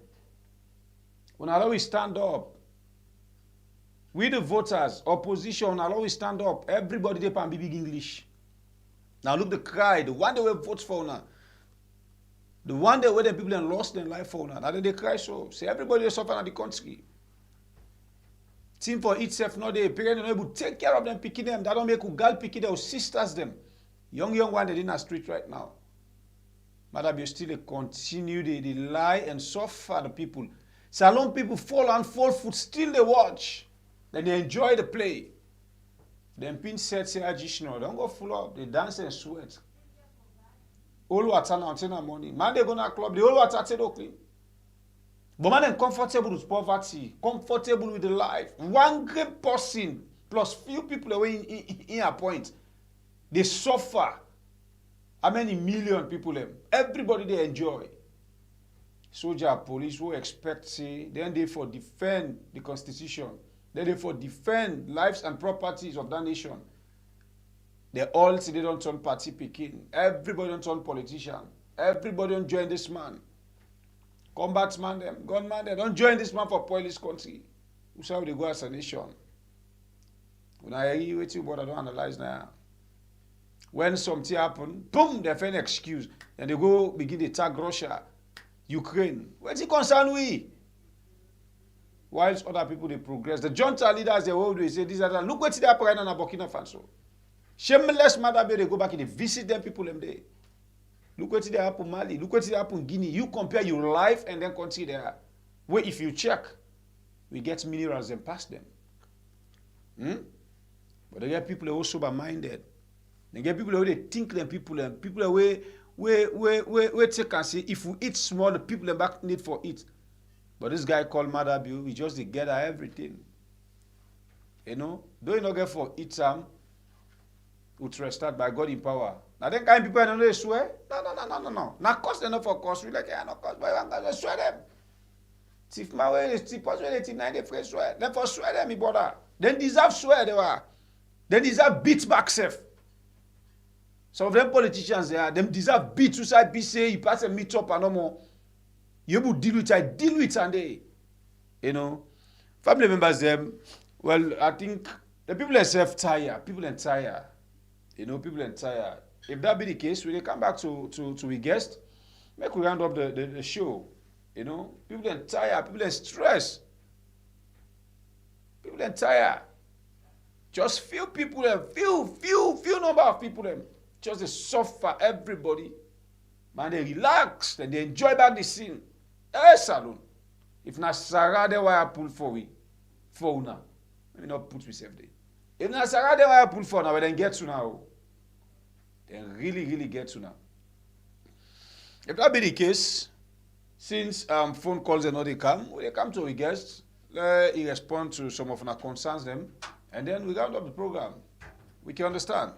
When I always stand up. We the voters, opposition, I'll always stand up. Everybody they can be big English. Now look the cry, the one they will vote for now. The one day where the people have lost their life for now. Now they cry so. Say everybody is suffering in the country. Team for itself, no they parents not able to take care of them, picking them. That don't make girl picking their sisters them. Young one they in the street right now. Madam, you still continue they lie and suffer the people. Salon people fall and fall foot, still they watch. Then they enjoy the play. Then pin set say additional. Don't go full up. They dance and sweat. All water now until morning. Man, they go to club. The whole water take no clean. But man, them comfortable with poverty, comfortable with the life. One great person plus few people away in a point. They suffer. How many million people them? Everybody they enjoy. Soldier, police who expect say then they for defend the constitution. Then they for defend lives and properties of that nation. They all say they don't turn party picking. Everybody don't turn politician. Everybody don't join this man. Combatsman them, gunman them. Don't join this man for police country. Who's how they go as a nation. When I hear what you but I don't analyze now. When something happen, boom, they find an excuse. And they go begin to attack Russia, Ukraine. What's it concern we? Whilst other people they progress. The junta leaders they always say this and that. Look what they happen right now in Burkina Faso. Shameless mother they go back and they visit them people them there. Look what they happen Mali. Look what they happen Guinea. You compare your life and then country there. Where if you check, we get minerals and pass them. But they get people who are sober-minded. They get people who they think them people and people who take and say if we eat small, the people them back need for it. But this guy called Madabu, we just together everything. You know, though you not get for eat some, we start by God in power. Now then kind of people don't they swear? No. Now cost them not for cost. We like no cost, but I'm gonna swear them. If my way is tip us when they nine they swear. Then for swear them, me brother. Then deserve swear they were. Then deserve beat back safe. Some of them politicians there, them deserve beat to side be say you pass a meet up and no more. You will deal with it and they, you know, family members them. Well, I think the people themselves tired. People are tired. You know, people are tired. If that be the case, when they come back to we guest, make we round up the show. You know, people are tired. People are stressed. People are tired. Just few people them, few number of people them. Just they suffer everybody. Man, they relax and they enjoy back the scene. Salon. If na Sarah they why I pull for we. For una. Let me not put myself there. If na Sarah they why I pull for now, then get to now. Then really get to now. If that be the case, since phone calls and all they come to we guests, let he respond to some of our concerns them, and then we round up the program. We can understand.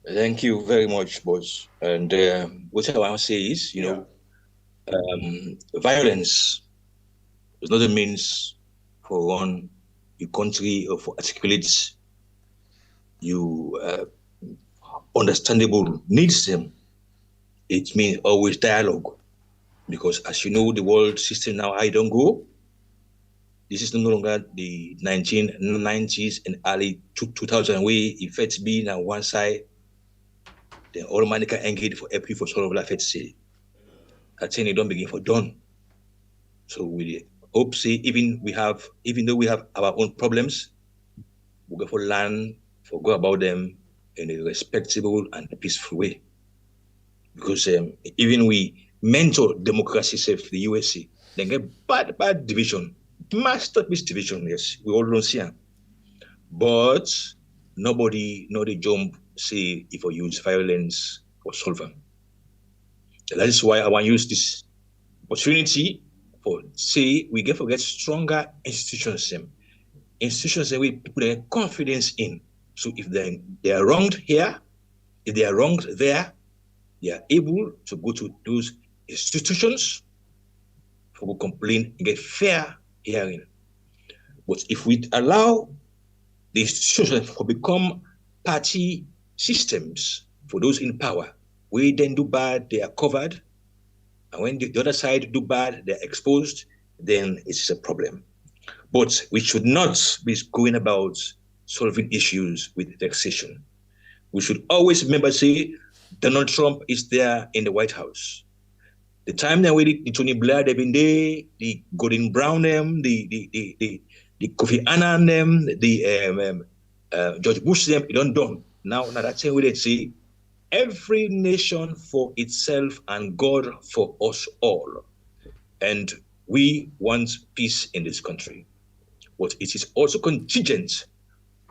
Thank you very much, boss. And what I want to say is, you know, violence is not a means for one your country or for articulate you understandable needs them. It means always dialogue, because as you know, the world system now I don't go. This is no longer the 1990s and early 2000 way effects being on one side. Then all money can engage for every for sort of life at say. I think they don't begin for done. So we hope say even though we have our own problems, we go for learn, for go about them in a respectable and peaceful way. Because even we mentor democracy self the USA, then get bad division, masterpiece division, yes, we all don't see them. But nobody know the jump say if I use violence or solve them. That is why I want to use this opportunity for say we get stronger institutions that we put their confidence in. So if they are wronged here, if they are wronged there, they are able to go to those institutions for complain and get fair hearing. But if we allow the institutions to become party systems for those in power, we then do bad, they are covered. And when the other side do bad, they're exposed, then it's a problem. But we should not be going about solving issues with taxation. We should always remember, say, Donald Trump is there in the White House. The time that we the Tony Blair, they've been there, the Gordon Brown them, the Kofi Annan them, the George Bush them, it don't done. Now that's how we say every nation for itself and God for us all. And we want peace in this country. But it is also contingent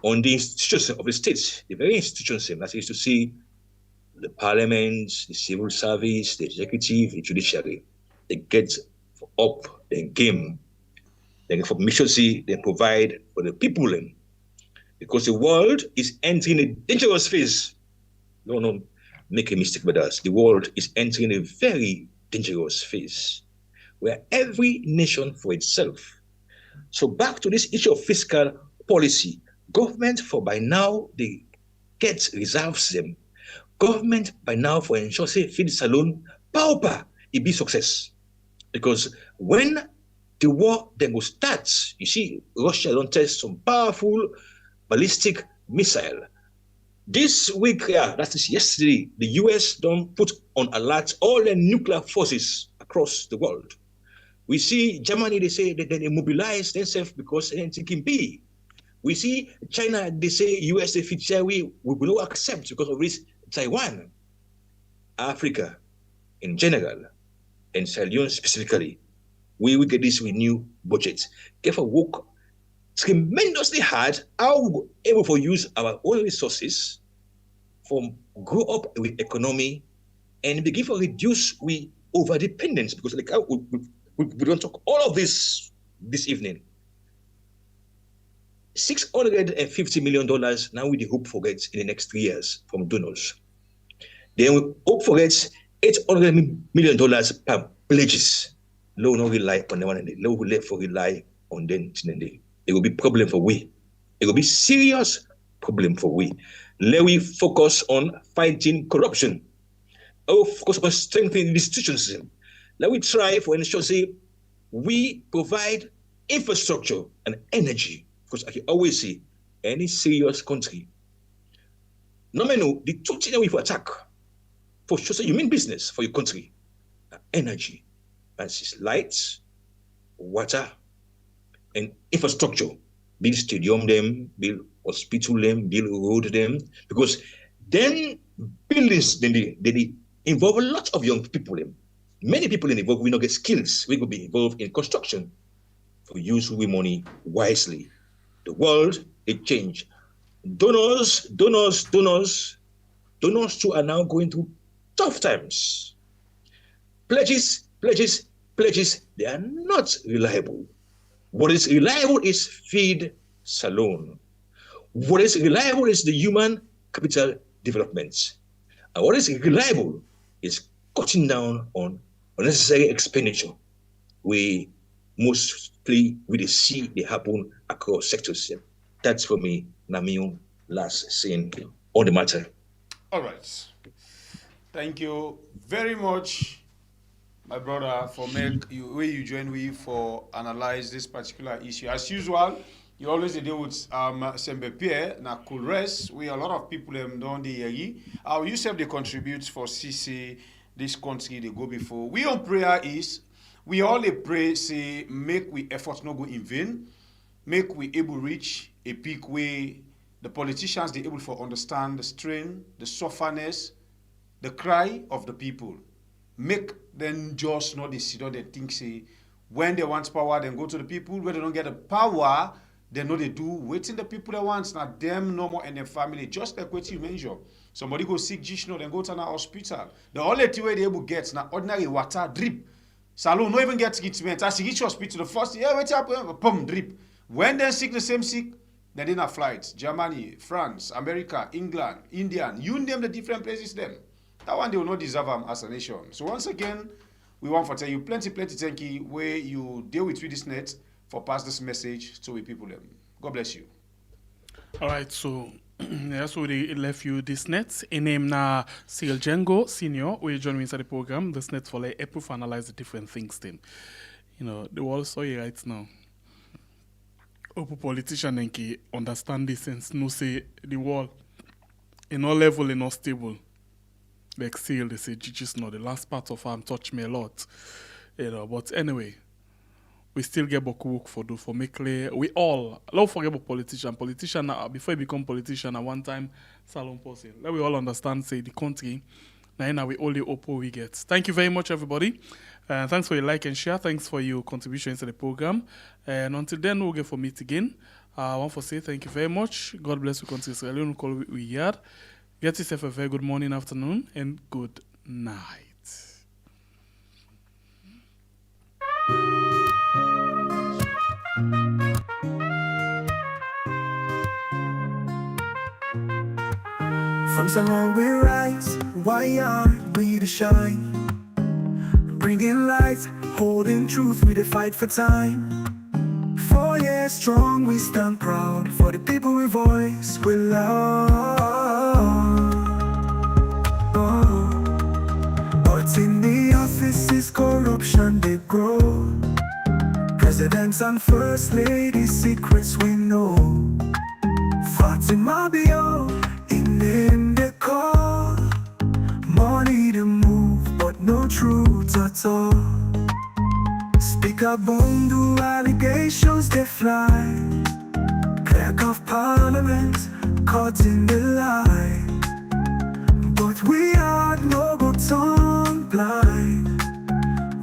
on the institutions of the states, the very institutions, that is to say, the parliament, the civil service, the executive, the judiciary. They get up their game. They for efficiency, they provide for the people. Because the world is entering a dangerous phase. No, make a mistake with us. The world is entering a very dangerous phase where every nation for itself. So back to this issue of fiscal policy, government for by now, they get reserves them. Government by now for ensure say feed salon, pauper, it be success. Because when the war then will start, you see, Russia don't test some powerful ballistic missile. This week, that is yesterday, the US don't put on alert all their nuclear forces across the world. We see Germany, they say that they mobilize themselves because they can be. We see China, they say US, they feature we will not accept because of this Taiwan. Africa in general, and Sierra Leone specifically, we will get this with new budget. Therefore, work tremendously hard how we were able to use our own resources from grow up with economy and begin to reduce we over dependence, because like we don't talk all of this evening. $650 million now we hope for it in the next 3 years from donors. Then we hope for it $800 million per pledges. Low no rely on the one and low will let for rely on them. It will be problem for we. It will be serious problem for we. Let we focus on fighting corruption. Or focus on strengthening the institutions. Let we try for ensure say we provide infrastructure and energy. Because I can always say any serious country. No man know the two things that we for attack. For sure, so you mean business for your country. Energy. That's lights, water, and infrastructure. Build stadium them, build hospital them, build road them. Because then buildings, then they involve a lot of young people. Many people involved will not get skills. We could be involved in construction. For use we money wisely. The world, it changed. Donors too are now going through tough times. Pledges, they are not reliable. What is reliable is feed salon. What is reliable is the human capital development. And what is reliable is cutting down on unnecessary expenditure. We mostly see they happen across sectors. That's for me, Namion, last saying on the matter. All right. Thank you very much, my brother, for where you join me for analyze this particular issue. As usual, you always deal with Sembe Pierre, na cool rest. We a lot of people don't the How you self they contribute for CC this country they go before. We on prayer is we all pray say make we effort not go in vain, make we able reach a peak where the politicians they able for understand the strain, the sufferness, the cry of the people. Make them just not the sit they think say when they want power, then go to the people. When they don't get the power, they know they do waiting the people they want. Now them no more and their family, just like what you mentioned. Somebody go sick, then go to an hospital. The only thing way they able get now ordinary water drip. Salon no even get treatment. As you reach hospital, the first wait up, pump drip. When they sick, the same sick, then they have flights. Germany, France, America, England, India, you name the different places them. That one they will not deserve them as a nation. So once again, we want to tell you plenty thank you where you deal with this net for pass this message to we people them. God bless you. All right, so Yeah, so they left you this net. In name na Sil Django Senior, we join me inside the program. This net for like April to analyze the different things then. You know, the world story right now. Open politician and ki understand this sense, no say the world in all level in all stable. Like still they say just know the last part of touch me a lot. You know, but anyway. We still get boku work for do for make clear. We all don't forget about politician. Politician before you become politician at one time salon person. Let we all understand say the country. Now we only oppo we get. Thank you very much everybody. Thanks for your like and share. Thanks for your contributions to the program. And until then we'll get for meet again. I want to say thank you very much. God bless you country Sierra Leone. Call we yard. Get yourself a very good morning, afternoon, and good night. From Salon we rise, why aren't we to shine? Bringing light, holding truth, we to fight for time. 4 years strong, we stand proud for the people we voice, we love. But in the offices, corruption they grow. Presidents and first ladies, secrets we know. Fatima Bio, in name they call. Money to move, but no truth at all. Speaker Bundu, allegations they fly. Clerk of Parliament, caught in the lie. But we are no go tongue blind.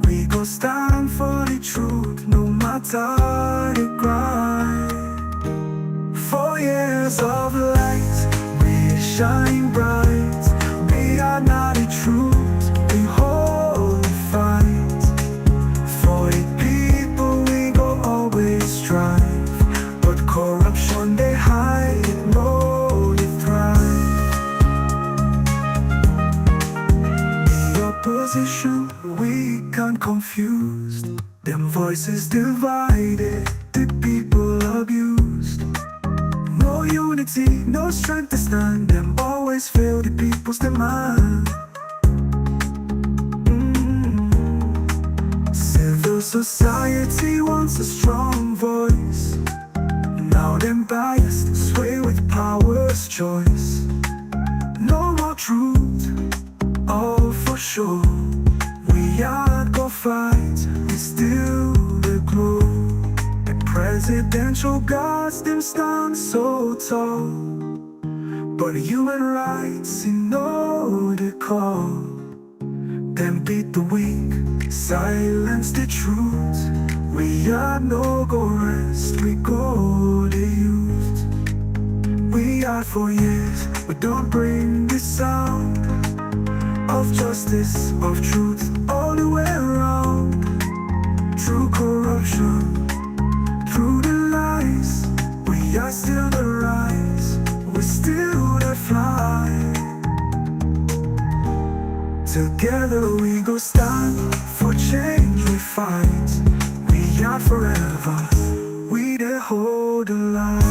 We go stand for the truth, no matter the grind. 4 years of light, we shine bright. We are not the truth, we hold the fight. For the people we go always strive. But corruption they hide, no they thrive. The opposition weak and confused. Them voices divided, the people abused. No unity, no strength to stand. Them always fail the people's demand. Civil society wants a strong voice. Now them biased, sway with power's choice. No more truth, all for sure. We are go fight, we still the glow. The presidential guards them stand so tall. But human rights, you know the call. Them beat the weak, silence the truth. We are no go rest, we go the youth. We are for years, we don't bring the sound of justice, of truth, all the way around. Through corruption, through the lies, we are still the rise, we still the fly. Together we go stand, for change we fight. We are forever, we the hold the line.